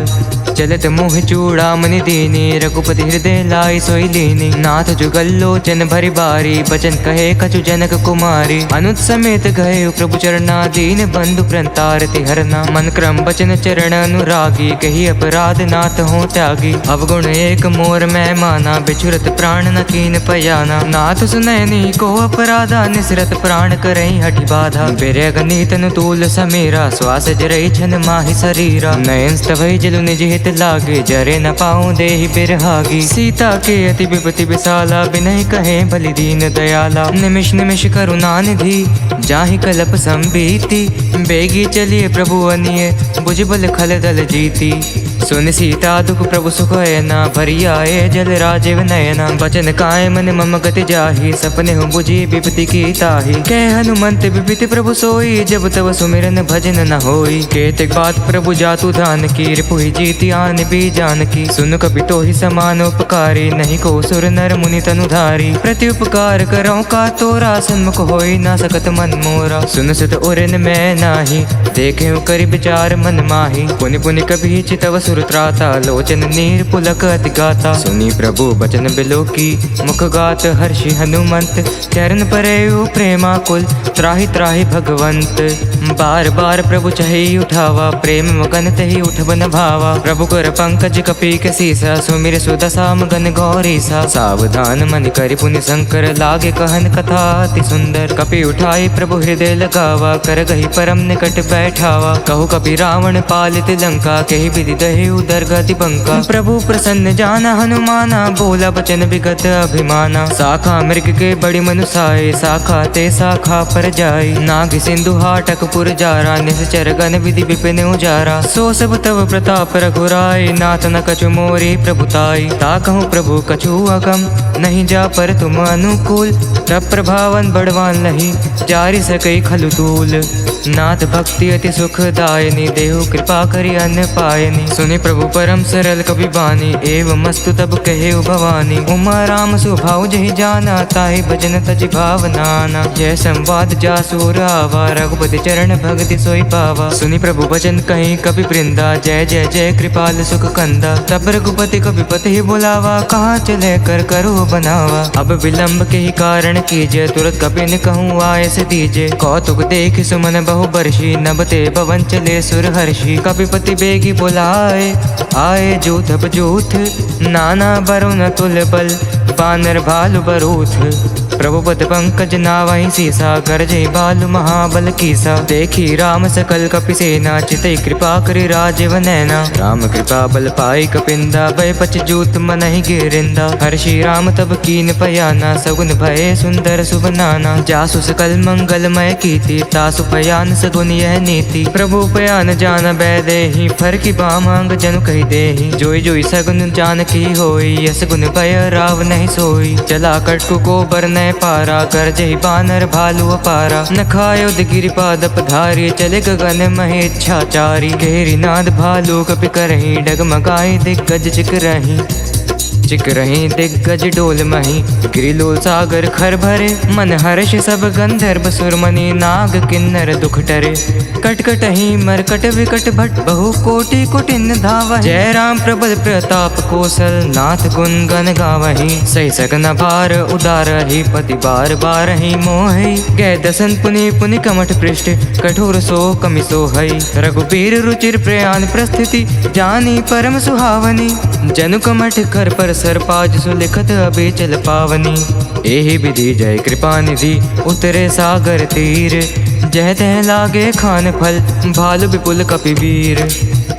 चलत मोह चूड़ामणि दीनी, रघुपति हृदय लाई सोई लीनी। नाथ जुगल लोचन भरि बारी, बचन कहे कछु जनक कुमारी। अनुत समेत गए प्रभु चरणा, दीन बंधु प्रंतारति हरना। मन क्रम बचन चरण अनुरागी, कही अपराध नाथ हो त्यागी। अवगुण एक मोर मैं माना, बिछुरत प्राण न कीन पयाना। नाथ सुनैनी को अपराधा, निसरत प्राण करई हठि बाधा। बिरग नीतन तूल समीरा, श्वास जरई छन माहि शरीरा। नयन स्तभई जलु निज हित लागे, जरे न पाऊं देहि बिरहागी। सीता के अति विपति विशाला, बिनहि कहे बलि दीन दयाला। निमिष निमिष करुणा निधि, जाहि कलप संबीति। बेगी चलिए प्रभु अनिय, बुझ बल खल दल जीती। सुन सीता दुख प्रभु सुख ऐना, भरी आए जल राजीव नयना। बचन काय मन मम गति जाहि, सपने हो बुझी विपति की ताहि। कह हनुमंत विपति प्रभु सोई, जब तब सुमिरन भजन न होई। केतक बात प्रभु जातु ध्यान की, रिपुहि जीति आन भी जानकी। सुन कपि तोहि समान उपकारी, नहीं को सुर नर मुनि तनुधारी। प्रति उपकार करौ का तोरा, सन्मुख होई ना सकत मन मोरा। सुन सुत उरन मैं नाही, देखे करि विचार मन माही। पुनि पुनि कभी चितव सुर त्राता, लोचन नीर पुलक अति गाता। सुनी प्रभु बचन बिलोकी, मुख गात हर्षि हनुमंत। चरण परेउ प्रेमाकुल, त्राहि त्राहि भगवंत। बार बार प्रभु चहि उठावा, प्रेम मगन तहि उठबन भावा। प्रभु कर पंकज कपि के सीसा, सुमिर सुदशा मगन गौरीसा। सावधान मन करि पुनि शंकर, लागे कहन कथा अति सुंदर। कपि उठाई प्रभु हृदय लगावा, कर गही परम निकट बैठावा। कहु कपि रावण पालित लंका, कहि विधि दहि उदर गति पंका। प्रभु प्रसन्न जाना हनुमाना, बोला बचन विगत अभिमाना। शाखा मृग के बड़ी मनुसाए, शाखा ते शाखा पर जाई। नाग सिंधु हाटक पुर जारा, निश्चर गण विधि विपिन उजारा। सो सब तव प्रताप रघुराई, नाथ न कछु मोरी प्रभुताई। ताकहु प्रभु कछु अगम, नहीं जा पर तुम अनुकूल। तब प्रभावन बड़वान लही, जारी सकई खलु तूल। नाथ भक्ति अति सुखदायनी, देहु कृपा करि अन्न पायनी। सुनि प्रभु परम सरल कपि बानी, एवं मस्तु तब कहे भवानी। उमा राम सुभाव जहि जाना, ताहि भजन तजि भावनाना। यह संवाद जासुर आवा, रघुपति चरण भगति सोई पावा। सुनि प्रभु वचन कहीं कपि वृंदा, जय जय जय कृपाल सुख कंदा। तब रघुपति कपिपति ही बुलावा, कहाँ चले कर करो बनावा। अब विलंब के ही कारण कीजिए, तुरंत कपिन कहूँ आय से दीजे। कौतुक देख सुमन बहु बरसी, नभते पवन चले सुर हर्षि। कपिपति बेगी बुलाए, आए जूथ अब जूथ। नाना बरुन तुल बल, बानर भालु बरूथ। प्रभु पद पंकज नावहि सीसा, गरजे बालु महाबल कीसा। देखी राम सकल कपि सेना, चितई कृपा करि राजीव नैना। राम कृपा बल पाई कपिंदा, भय पछ जूत मनहि गिरिंदा। हर्षि राम तब कीन पयाना, सगुन भय सुंदर सुबनाना। जासु सकल मंगलमय कीर्ति, तासु पयान सगुन यह नीति। प्रभु पयान जान बैदेहि, फर की बामांग जनु कहि देहि। जोई जोई सगुन जानकी होई, यस गुन भय राव नहीं सोई। चला कटकु को बरनय पारा, गरजहि बानर भालु अपारा। न खायो गिरि पादप धारी, चले गगन महेच्छाचारी। घेरी नाद भालू कपि करहि, डगमगाई दिग्गज चिक रही दिग्गज डोल मही। गिरिलोल सागर खर भरे, मन हर्ष सब गंधर्व सुरमणि। नाग किन्नर दुख टरे, कटकटहि मरकट विकट भट। बहु कोटि कुटिन धावहि, जय राम प्रबल प्रताप कौशल। नाथ गुण गण गावहि, सही सकन भार उदारहि। पति बार बारहि मोहि, गै दसन पुनि पुनि कमठ पृष्ठ। कठोर सो कमि सोहई, रघुबीर रुचिर प्रयाण प्रस्थिति। जानी परम सुहावनी, जनु कमठ कर पर सरपाज सुलिखत अभी चल पावनी। एहि विधि जय कृपा निधि, उतरे सागर तीर। जह तह लागे खान फल, भालु विपुल कपिवीर।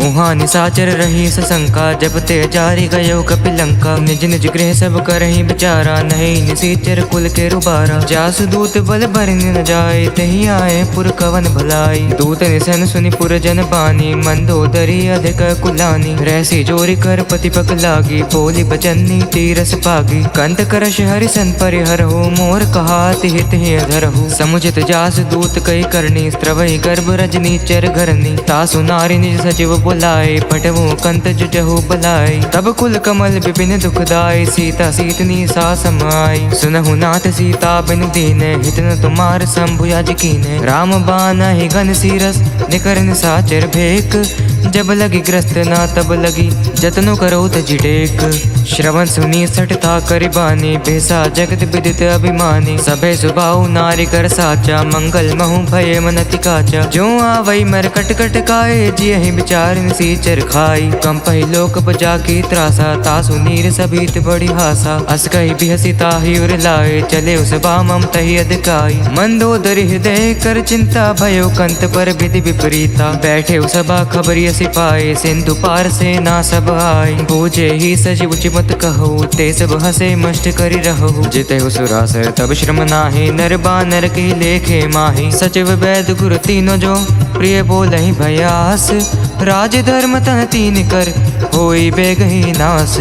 उहाँ निसाचर रही सशंका, जब ते जारी गयो कपिलंका। निज निज गृह सब करहि विचारा, नहीं निसीचर कुल के रुबारा। जासु दूत बल भरनि न जाए, तही आए पुर कवन भलाई। दूत निसन सुनि पुर जन बानी, मंदोदरी अधिक कुलानी। रहसी जोरी कर पति पक लागी, बोली बचन्नी तीरस पागी। कंत करश हरिसन परिहरहु, मोर कहा तिहित ही अधरहु। समुचित जासु दूत कई करनी, स्त्रवहि गर्भ रजनी चर घरनी। तासु नारी निज सचिव बुलाए, पटवो कंत जुजहु बलाई। तब कुल कमल विपिन दुखदाई, सीता सीतनी सा समाई। सुनहु नाथ सीता बिनु दीने, हित न तुमार शंभु याज कीने। राम बाना ही घन सीरस, निकर निसाचर भेक। जब लगी ग्रस्त ना तब लगी, जतनो करो तजि टेक। श्रवण सुनी सठता करिबानी, बेसा जगत विदित अभिमानी। सभे सुबाहु नारी कर साचा, मंगल महु भय मनति काचा। जो आवई मर कट कट काए, जियहि विचार निसीचर खाई। कंपहि लोक बजा की त्रासा, तासु नीर सभीत बड़ी हासा। अस कहि बिहसी ताहि उर लाए, चले उस बामम तहि अधकाई। मंदोदरी हृदय कर चिंता, भयो कंत पर विधि विपरीता। बैठे सभा खबरिय सिपाही, सिंधु पार से ना सब आए। बूझे ही सजीव चिमत कहु, ते सब हसे मष्ट करि रहु। जिते सुरासर तब श्रम नाही, नर बानर के लेखे माही। सचिव वैद गुरु तीनो जो, प्रिय बोलहि भयास। राज धर्म तन तीन कर, होई बेगहि नास।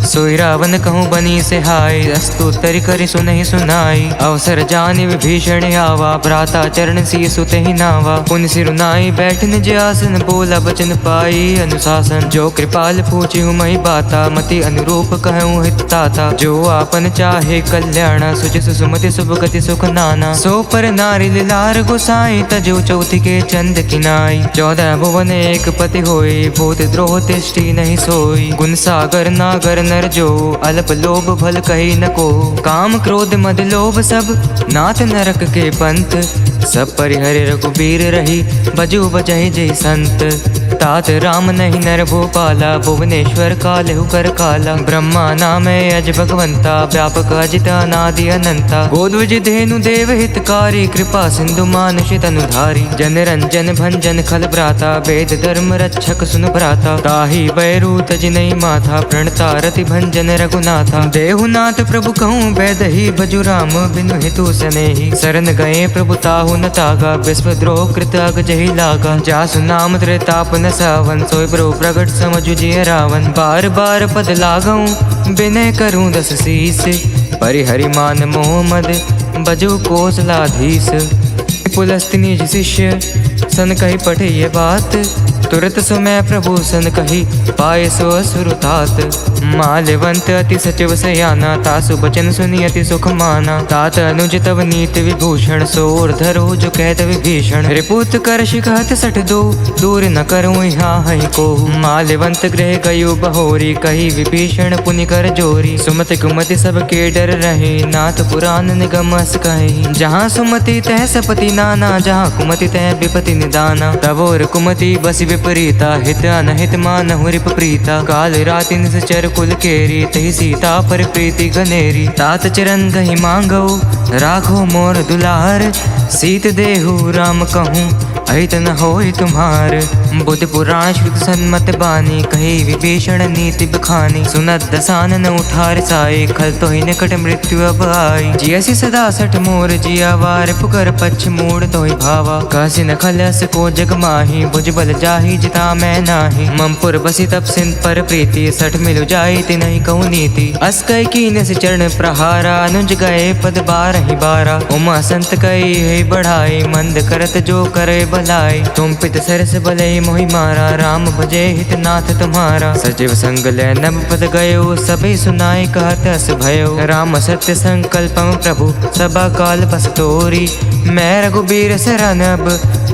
सोई रावण कहूँ बनी से हाय, अस्तु तरि करि सुनहि सुनाई। अवसर जानि विभीषण आवा, भ्राता चरण सी सुते ही नावा। पुनि सिरु नाई बैठ निज आसन, बोला बचन पाई अनुशासन। जो कृपाल पूछिहु मही बाता, मति अनुरूप कहूँ हित ताता। जो आपन चाहे कल्याण, सुच सुमति शुभ गति सुख नाना। सो पर नारी लिलार गोसाई, तजो चौथी के चंद किनाई। 14 भुवन एक पति होई, भूत द्रोह तिष्ठि नहीं सोई। गुण सागर नागर नर जो, अल्प लोभ भल कही न को। काम क्रोध मद लोभ सब, नाथ नरक के पंथ। सब परिहर रघुबीर रही, बजू बजहि जय संत। तात राम नहीं नर भूपाला, भुवनेश्वर कालहु कर काला। ब्रह्मा नाम अज भगवंता, व्यापक अजित अनादि अनंता। गोद्विज धेनु देव हितकारी, कृपा सिंधु मानुष तनुधारी। जन रंजन भंजन खल भ्राता, वेद धर्म रक्षक सुन भ्राता। ताहि बैरू तज नहीं माथा, प्रणता रति भंजन रघुनाथा। देहुनाथ प्रभु कहूँ बैदहि, भजु राम बिनु हितु सनेहि। शरण गए प्रभु ताहु न तागा, विश्व द्रोह कृत अग जहि लागा। जासु नाम त्रिताप न सावन, सोई प्रभु प्रगट समझु जिय रावण। बार बार पद लागऊं, विनय करूं दस शीस। परिहरि मान मोह मद, बजु कौशलाधीश। पुलस्त्य निज शिष्य, सन कहि पठे ये बात। तुरत समय प्रभु सन कही, पाए सो असुर तात। माल्यवंत अति सचिव सयाना, तासु बचन सुनि अति सुख माना। तात अनुज तव नीत विभूषण, सोर धरो जो कहत विभीषण। रिपुत कर शिखत सठ दो, दूर न करूँ यहाँ है को। माल्यवंत गृह गयो बहोरी, कही विभीषण पुनि कर जोरी। सुमति कुमति सब के डर रहे, नाथ पुराण निगम अस कहे। जहाँ सुमति तह सपति नाना, जहाँ कुमति तह विपति निदाना। तबोर कुमति बस विपरीता, हित अनहित मानहु रिप प्रीता। काल राति निश्चर कुल केरी, तहि सीता पर प्रीति गनेरी। तात चरण गहि मांगो, राखो मोर दुलार। सीत देहु राम कहूँ अहित न होय तुम्हार। बुद्ध पुराण श्रुत सन्मत बानी कही विभीषण नीति बखानी। सुनत दसानन उठार साई खल तो ही निकट मृत्यु अब आई। जियसि सदा सठ मोर जिया वार पुकर पक्ष मूड तो ही भावा। कासी न खलस को जग माही भुज बल जाही जिता मैं नाही। ममपुर बसी तप सिंध पर प्रीति सठ मिलु जाई तिनहि कहूँ नीति। अस कई कीन से चरण प्रहारा अनुज गए पद बारहि बारा। उमा संत कई है बढ़ाई मंद करत जो करे भलाई। तुम पित सरस भले मोहि मारा राम भजे हित नाथ तुम्हारा। सचिव संग ले नभ पद गयो सभी सुनाई कहत अस भयो। राम सत्य संकल्पम प्रभु सबा काल बस तोरी। मैं रघुबीर सरनब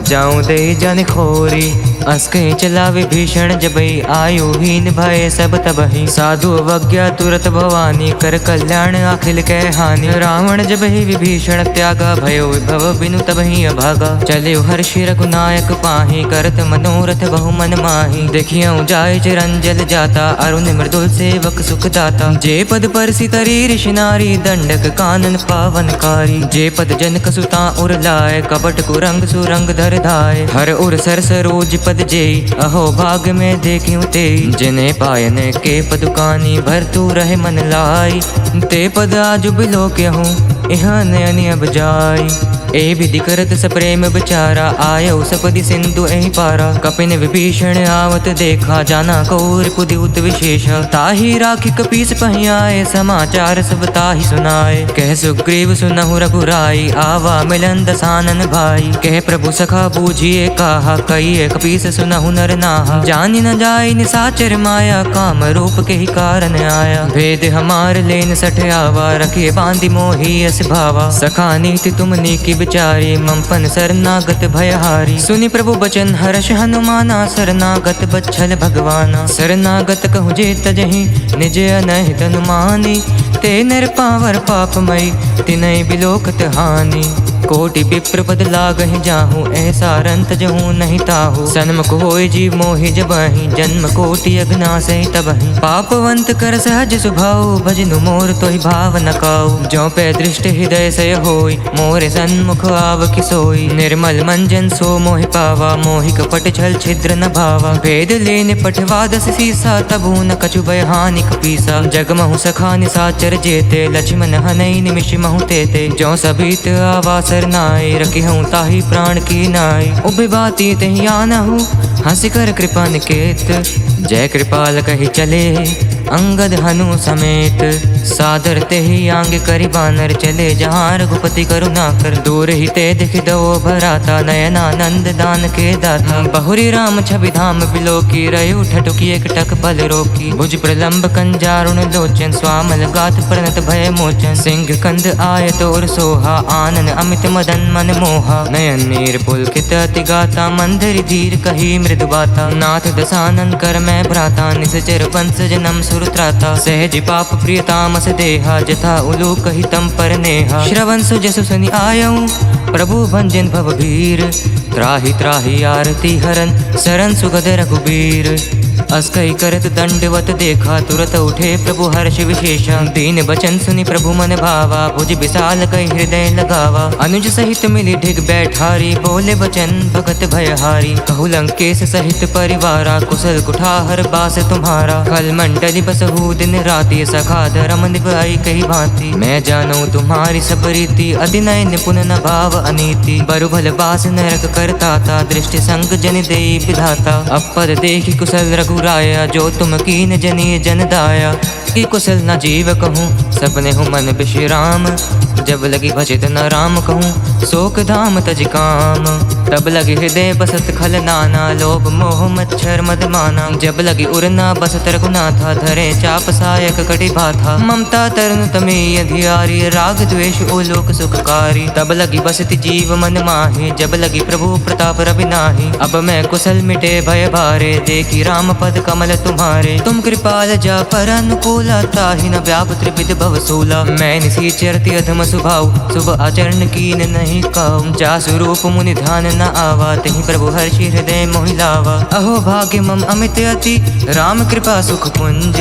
जाऊं दे जन खोरी। अस कहीं चला विभीषण जबई आयु हीन भय सब तबहि। साधु अवज्ञा तुरत भवानी कर कल्याण अखिल कै हानि। रावण जबहि विभीषण त्यागा भयो विभव बिनु तबहि अभागा। चले हर्षि रघुनायक पाहि करत मनोरथ बहु मन माहि। देखियौ जाय चिरंजन जाता अरुण मृदुल सेवक सुख दाता। जे पद परसि तरी ऋषि नारी दंडक कानन पावनकारी। जे पद जनक सुता उर लाय कपट कुरंग सुरंग धर धाय। हर उर सर सरोज पद जेई अहो भाग में देखियो ते। जिने पायन के पदुकानी भर तू रहे मन लाई। ते पद आजु बिलो कहूँ इह नयन अब जाई। ए विधि करत सप्रेम बिचारा आयो सपदि सिंधु एहि पारा। कपिन विभीषण आवत देखा जाना कौर पुदिउत विशेष। ताहि राखि कपीस पहि आए समाचार सब ताहि सुनाए। कह सुग्रीव सुनहु रघुराई आवा मिलन दसानन भाई। कह प्रभु सखा बूझिए काहा कहिए कपीस सुनहु नर नाहा। जानि न जाय निसाचर माया काम रूप के ही कारण आया। भेद हमार लेन सठ आवा रखे बांधि मोहि अस भावा। सखा नीति तुम नीकी बिचारी ममपन शरणागत भयहारी। सुनि प्रभु बचन हर्ष हनुमाना शरणागत बच्छल भगवाना। शरणागत कहु जे तजहि निज अनहित अनुमानी। ते नर पावर पापमयी तिनहि बिलोकत हानि। कोटि विप्र पद लागहि जाहूँ ऐसा रंत जहूँ नहीं ताहू। सन्मुख होय जीव मोहि जबहि जन्म कोटि अघनासहि तबहि। पापवंत कर सहज स्वभाव भजनु मोर तोहि भाव न काऊ। जो पे दृष्ट हृदय सय होय मोरे सन्मुख आव किसोई। निर्मल मंजन सो मोहि पावा मोहि कपट छल छिद्र न भावा। भेद लेने पठवा दस सीसा तबु न कछु भय हानि कपीसा। जगमहु सखा निसाचर जेते लक्ष्मण हनई निमिष महु तेते। जो सबीत आवा नाय रखिहूँ ताहि प्राण की नाय। उभे बाती तहि आनहु हंस कर कृपा निकेत। जय कृपाल कहि चले अंगद हनु समेत। सादर तेहि आंग करि बानर चले जहाँ रघुपति करुणा कर। दूर ही ते दिख दो भराता नयनानंद दान के दाता। बहुरी राम छवि धाम बिलो की रयु ठटुकी एक टक बल रोकी। भुज प्रलंब कंजारुण लोचन स्वामल गात प्रणत भय मोचन। सिंह कंद आयत और सोहा आनन अमित मदन मन मोहा। नयन नीर पुलकित अति गाता मंदिर धीर कही मृदु बाता। नाथ दसानन कर मैं भ्राता निसचर वंश जन्म सुर त्राता। सहज पाप प्रियतामस देहा जथा उलूक हितम पर नेहा। श्रवण सुजसु सुनि आयऊँ प्रभु भंजन भव भीर। त्राहि त्राहि आरती हरन सरन सुगद रघुबीर। अस कई करत दंडवत देखा तुरत उठे प्रभु हर्ष विशेषा। दीन बचन सुनि प्रभु मन भावा भुज विशाल कई हृदय लगावा। अनुज सहित मिली ढिग बैठारी बोले बचन भगत भयहारी। कहु लंकेश सहित परिवारा कुशल कुठार बास तुम्हारा। खल मंडली बसहु दिन राति सखा धर्म निभाई कही भांति। मैं जानू तुम्हारी सब रीति अधिनय निपुण न भाव अनीति। बरु भल बास नरक करता था दृष्टि संग जन दे विधाता। अपद देखी कुशल रघुराया जो तुम कीन जनी जन दाया। की कुशल न जीव कहूँ सपने हूँ मन विश्राम। जब लगी भजित न राम कहूँ शोक धाम तज काम। तब लगी हृदय बसत खल नाना लोभ मोह मच्छर मद माना। जब लगी उड़ना बसत रघुनाथा धरे चाप सायक कटि भाथा। ममता तरुण तमेय अधियारी राग द्वेष ओलोक सुखकारी। तब लगी बसति जीव मन माही जब लगी प्रभु प्रताप रवि नाही। अब मैं कुशल मिटे भय भारे देखी राम पद कमल तुम्हारे। तुम कृपाल जा पर अनुकूला ताहि न व्याप त्रिविध भवसूला। मैं निसीचरति अधम स्वभाव शुभ आचरण कीन नहीं काऊ। जा स्वरूप मुनि ध्यान न आवा तहि प्रभु हर्षि हृदय मोहि लावा। अहो भाग्य मम अमित अति राम कृपा सुख पुंज।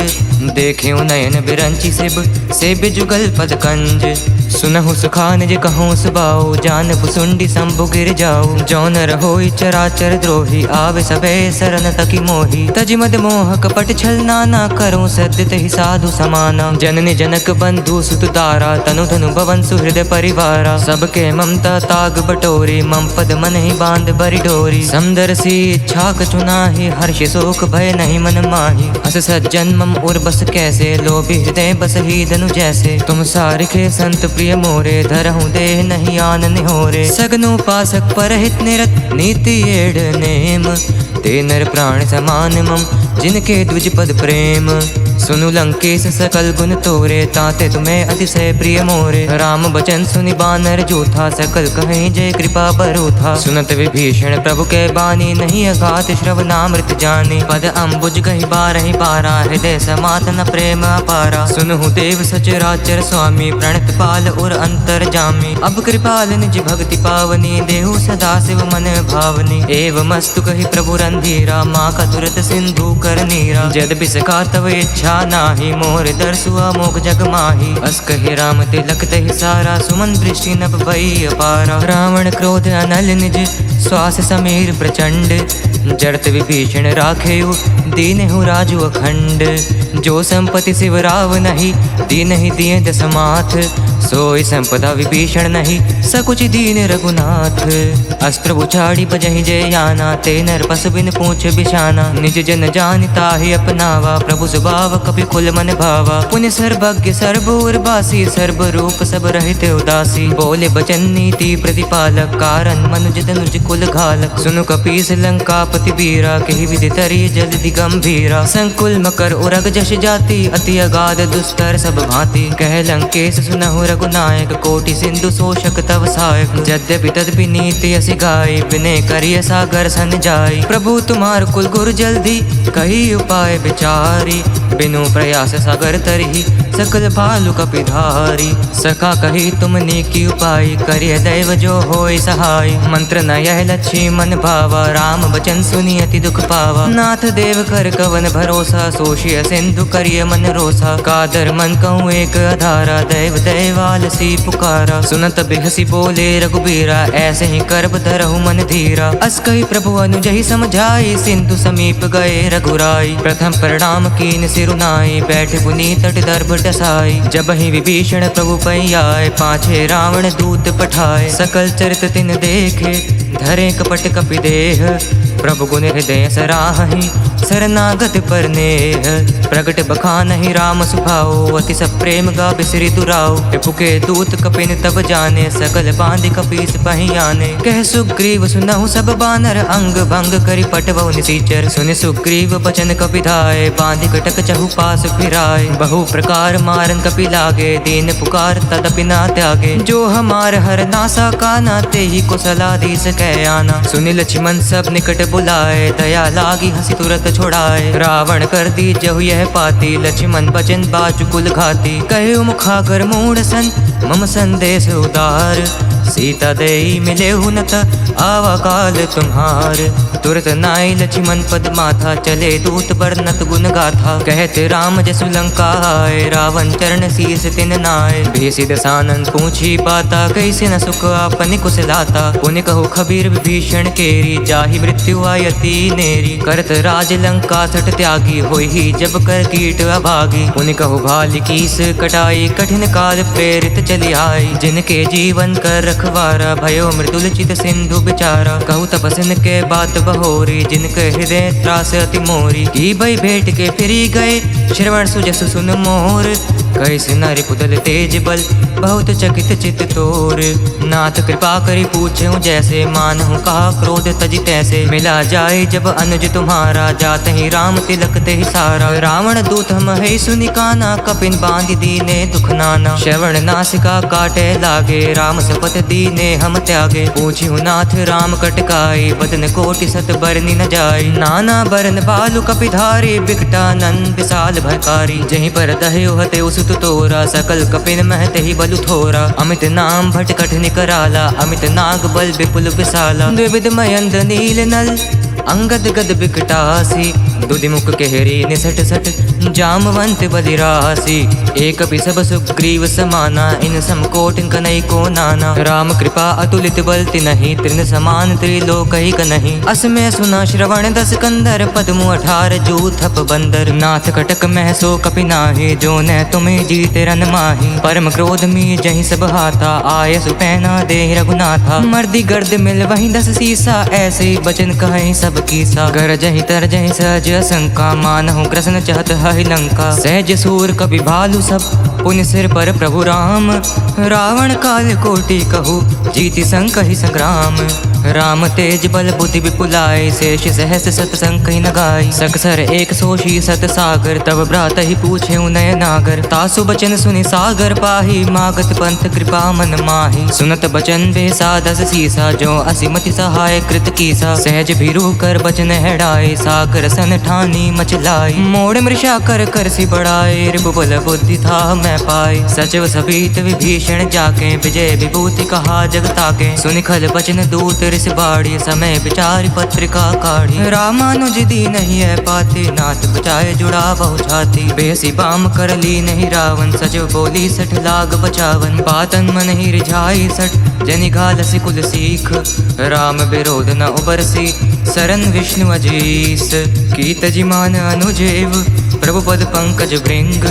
देख्यो नयन बिरंची सेब जुगल पद कंज। सुनहु सुखान जे कहूँ सुबाओ, जान पुसुंडी शंभु गिर जाओ। जौन रहोई चराचर द्रोही, आवे सबे सरन तकी मोही। तज मद मोह कपट छल नाना, करूँ सद्य तहि साधु समाना। जननी जनक बंधु सुत दारा, तनु धनु भवन सुहृद परिवारा। सबके ममता ताग बटोरी, मम पद मन ही बांध बरि डोरी। समदर सी इच्छा कछु नाही, हर्ष शोक भय नहीं मन माही। हस सज्जन मम उर बस कैसे, लोभी हृदय बस ही धनु जैसे। तुम सारिखे संत प्रिय मोरे, धरहु देह नहीं आन निहोरे। सगनु पासक परहित निरत, नीति एड़ नेम। ते नर प्राण समान मम, जिनके द्विज पद प्रेम। सुनु लंकेश सकल गुण तोरे, ताते तुम्हें अतिशय प्रिय मोरे। राम बचन सुनि बानर जूथा, सकल कहीं जय कृपा बरूथा। सुनत विभीषण प्रभु के बानी, नहीं अघात श्रवणामृत जानी। पद अम्बुज गहि बारहि बारा, हृदय समात न प्रेम अपारा। सुनहु देव सचराचर स्वामी, प्रणत पाल उर अंतर जामी। अब कृपाल निज भक्ति पावनी, देहु सदा शिव मन भावनी। एवमस्तु कहि प्रभु रंधीरा, माँ का तुरत सिंधु कर नीरा। जद बिसका तव इच्छा नाही, मोर दर्शु अमोघ जग माही। अस कहि राम तिलक तहि सारा, सुमन दृष्टि नभ भई अपारा। रावण क्रोध अनल निज, श्वास समीर प्रचंड। जरत विभीषण राखेउ, दीनहु राजु अखंड। जो संपत्ति शिव राव नहीं, दीनहि दिए दस माथ। सोई संपदा विभीषण नहीं, सकुच दीन रघुनाथ। अस प्रभु छाड़ी बजहि जय याना, ते नर पस बिन पूछ बिशाना। निज जन जानि ताहि अपनावा, प्रभु सुभाव कपि कुल मन भावा। पुण्य सर्वज्ञ सर्वोर बासी, सर्व रूप सब रहित उदासी। बोले बचन नीति प्रतिपालक, कारण मनुज तनुज कुल घालक। सुनु कपीस लंकापति वीरा, कहि विधि तरि जल्दि गंभीरा। संकुल मकर उरग जश जाति, अति अगाध दुस्तर सब भांति। कह लंकेश सुनहु रघुनायक, कोटि सिंधु शोषक तव सहायक। यद्यपि तदपि नीति असि गाई, विनय करिय सागर सन जाई। प्रभु तुम्हार कुल गुरु जल्दी, कही उपाय विचारी। बिनु प्रयास सागर तरही, सकल भालु कपिधारी। सखा कही तुम नीकी उपाय, करिय दैव जो होय सहाय। मंत्र न यह लक्ष्मी मन भावा, राम बचन सुनी अति दुख पावा। नाथ देव कर कवन भरोसा, सोशिय सिंधु करिय मन रोसा। कादर मन कहूँ एक आधारा, दैव दैवाल सी पुकारा। सुनत बिहसी बोले रघुबीरा, ऐसे ही करब धरहु मन धीरा। अस कही प्रभु अनुजहि समझाई, सिंधु समीप गए रघुराई। प्रथम प्रणाम कीन सिरुनाई, बैठ पुनी तट दर्भ डसाई। जब ही विभीषण प्रभु पै आए, पाछे रावण दूत पठाए। सकल चरित तिन देखे, धरे कपट कपि देह। प्रभु गुण हृदय सराहि, शरणागत पर नेह। प्रगट बखानहि राम सुभाओ, अति सब प्रेम गा बिसरि दुराओ। रिपु के दूत कपिन तब जाने, सकल बांधि कपीस पहि आने। कह सुग्रीव सुनहु सब बानर, अंग भंग करि पटवउ निसीचर। सुनि सुग्रीव बचन कपि धाय, बांधि कटक चहु पास फिराय। बहु प्रकार मारन कपि लागे, दीन पुकार तदपि ना त्यागे। जो हमार हर नासा काना, ते ही कुशलाधीश कह आना। सुनि लक्ष्मण सब निकट बुलाए, दया लागी हंसी तुरत छोड़ाए। रावण कर दी जहु यह पाती, लक्ष्मण बचन बाजु कुल घाती। कहे मुखागर मूढ़ सन, मम संदेश उदार। सीता देई मिले हुनत, आवा काल तुम्हार। तुरत नाई लक्ष्मण पद माथा, चले दूत बरनत गुण गाथा। कहते राम जसु लंका आए, रावण चरण शीस तिन नाय। भेषि दसानन पूछी बाता, कैसे न सुख आपन कुशलाता। पुनि कहु खबीर विभीषण केरी, जाहि मृत्यु आयति नेरी। करत राज लंका सठ त्यागी, होई ही जब कर कीट अभागी। पुनि कहु भाल कीस कटाई, कठिन काल प्रेरित चली आई। जिनके जीवन कर रखवारा, भयो मृदुल चित सिंधु बिचारा। कहु तपस्विन के बात बहोरी, जिनके हृदय त्रास अति मोरी। की भई भेंट के फिरी गए, श्रवण सुजसु सुन मोर। कैसे नारी पुतल तेज बल, बहुत चकित चित तोर। नाथ कृपा करी पूछूं जैसे, मानहु कहा क्रोध तजि तैसे। मिला जाए जब अनुज तुम्हारा, जात ही राम तिलक ते ही सारा। रावण दूत हम है सुनि काना, कपिन बांधि दीने दुख नाना। श्रवण नासिका काटे लागे, राम सपथ दीने हम त्यागे। पूछ्यु नाथ राम कटकाई, बदन कोटि सत बरनी न जाय। नाना बरन बालु कपिधारी, बिकटानन विशाल भरकारी। जहीं पर दह्यो हते सुत तोरा, सकल कपिन महते ही बलु थोरा। अमित नाम भट कठिन कराला, अमित नाग बल विपुल विशाला। द्विविध मयंद नील नल, अंगद गद बिकटासी दुधिमुख केहरी निसट सट जामवंत बलिरासी एक सब सुग्रीव समाना इन समकोट कनई को नाना राम कृपा अतुलित बल तिनहि तृण समान त्रिलोक ही कनहि असमय सुना श्रवण दस कंदर पद्मु 18 जूथप बंदर नाथ कटक मह सो कपि नाहि जो न तुम्हें जीते रन माही परम क्रोध में जहि सब हाथा आय सुपैना दे रघुनाथा मर्दी गर्द मिल वही 10 सीसा ऐसे बचन कहे सब कीसा कर जहि तर जहि सहज शंका मानहु कृष्ण चहत हहि लंका सहज सूर कपि भालु सब पुण्य सिर पर प्रभु राम रावण काल कोटि कहु जीति संकहि संग्राम राम तेज बल बुद्धि विपुलाय शेष सहस सत संकहि न गाय सकसर एक सोशी सत सागर तब भ्रात ही पूछे नय नागर तासु बचन सुनि सागर पाही मागत पंथ कृपा मन माही सुनत बचन बेसा 10 सीसा जो असीमति सहाय कृत कीसा सहज भीरू कर बचन हेड़ाए सागर सन ठानी मचलाई मोड़ मृषा कर कर सी बढ़ाए रिपु बल बुद्धि था मैं पाए सचिव सभीत विभीषण जाके विजय विभूति कहा जगताके सुनि खल बचन दूत रिस बाड़ी समय विचार पत्रिका काढ़ी रामानुज दी नहीं है पाते नाथ बचाए जुड़ा बहु छाती बेसी बाम कर ली नहीं रावण सचिव बोली 60 लाग बचावन पातन मन ही रिझाई 60 जनि घाल सिकुल सीख राम विरोध न उबरसी सरन विष्णु अजीस कीत जिमान अनुजेव प्रभु पद पंकज भृंग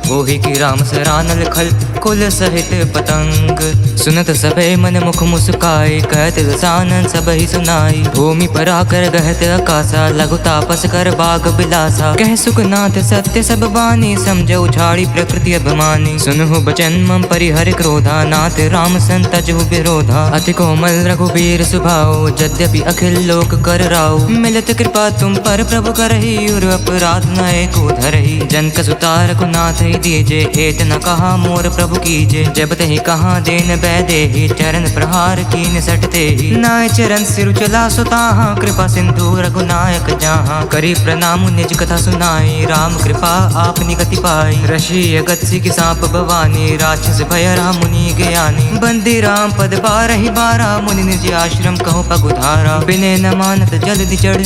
वोहि की राम सरानल खल कुल सहित पतंग सुनत सभे मन मुख मुस्काए कहत सानन सब ही सुनाई भूमि पर आकर गहत आकाशा लघु तापस कर बाग बिलासा कह सुखनाथ सत्य सब बानी समझ उछाड़ी प्रकृति अभिमानी सुनहु बचन मम परिहर क्रोधा नाथ राम संतजहु विरोधा अति कोमल रघुबीर सुभाओ यद्यपि अखिल लोक कर राओ मिलत कृपा तुम पर प्रभु करहि और अपराध न एको धरहि जनक सुता रघुनाथ दीजे एत न कहा मोर प्रभु कीजे जब तहि कहा देन बैदे ही चरण प्रहार कीन सटते ही नाय चरण सिर चला सुताहा कृपा सिंधु रघुनायक जहाँ करी प्रणाम निज कथा सुनाई राम कृपा आपनी गति पाई ऋषि अगत सिख सांप भवानी राक्षस भय राम मुनि ज्ञानी बंदी राम पद 12 मुनि निज आश्रम कहो पगुधारा बिने न मानत जल्दी चढ़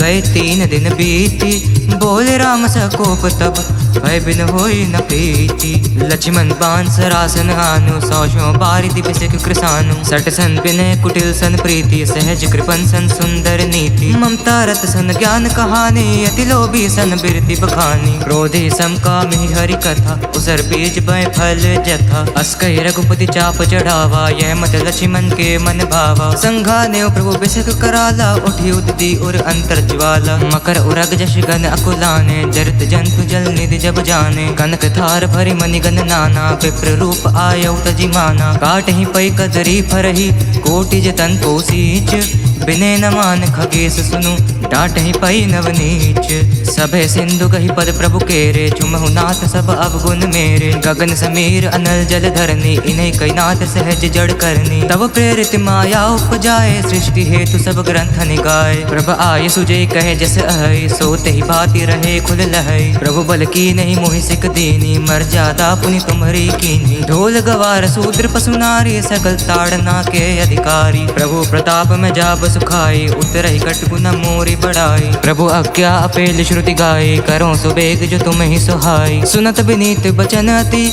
गए 3 दिन बीती बोले राम सकोप तब भय बिन होई न प्रीति लक्ष्मण बाण सरासन आनु सौशो बारिधि बिसिक कृसानु सट सन विनय कुटिल सन प्रीति सहज कृपन सन सुंदर नीति ममता रत सन ज्ञान कहानी अति लोभी सन बिरति बखानी क्रोधे समकामी हरि कथा उसर बीज भय फल जथा अस्कहि रघुपति चाप चढ़ावा यह मत लक्ष्मण के मन भावा संघाने प्रभु बिसिक कराला उठी उदती और अंतर ज्वाला मकर उरग जश गन अकुलाने जरत जंतु जल निधि जब जाने कनक थार भरी मणिगन नाना विप्र रूप आयौ तजि माना काटहि पै कदरी फरहि कोटि जतन को सींच बिने न मान खगेश सुनु डांटहि पै नवनीच सभे सिंधु कहि पद प्रभु केरे चुमहु नाथ सब अवगुण मेरे गगन समीर अनल जल धरनी इन्हें कई नाथ सहज जड़ करनी तब प्रेरित माया उपजाए सृष्टि हेतु सब ग्रंथ निगाए प्रभ आय सुजय कहे जस अहै सोते ही भांति रहे खुल लहै प्रभु बल की नहीं मोहि सिक दीनी मर्यादा पुनि तुम्हारी कीनी ढोल गवार शूद्र पशु नारी सकल ताड़ना के अधिकारी प्रभु प्रताप में जाब सुखाई उतरहि कटकु न मोरी बढ़ाई प्रभु आज्ञा अपेल श्रुति गाई करो सुबेग जो तुम ही सुहाई सुनत विनीत बचन अति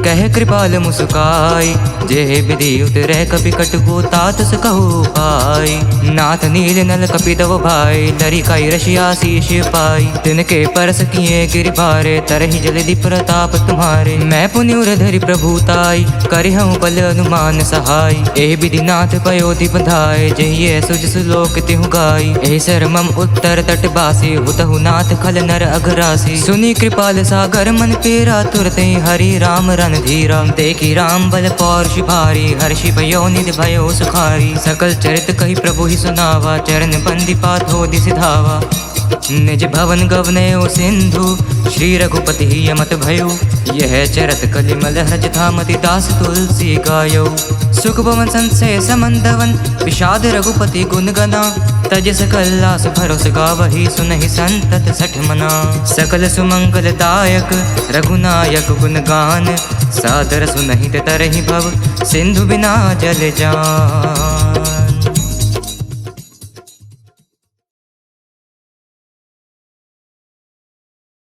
कह कृपाल मुस्काई जे विधि उतरे कपि कटकु तात सकहु पाई नाथ नील नल कपि दव भाई लरी काई रशिया शीश पाई तिनके परस किए गिर भारे तरहि जलधि प्रताप तुम्हारे मैं पुण्य धरि प्रभुताई करिहु बल अनुमान सहाय एहि विधि नाथ पयोधि बधाए जहिए सुज सुलोक तिहु गाई एहि सर मम उत्तर तट बासी हुतहु नाथ खल नर अघरासी सुनी कृपाल सागर मन पेरा तुरते हरि राम रन धीरा देखी राम बल पौरुष भारी हर्षि भयो निधि भयो सुखारी सकल चरित कही प्रभु ही सुनावा चरण बंदी पाथो दिस धावा निज भवन गवनयो सिंधु श्री रघुपति यमत भयो यह चरत कलिमल हज धामति दास तुलसी गायो सुख भवन संशय समंदवन विषाद रघुपति गुण गना तज सकल आस भरोस गावहि सुनहि संतत सठ मना सकल सुमंगल दायक रघुनायक गुण गान सादर सुनहि तरहि भव सिंधु बिना जल जान।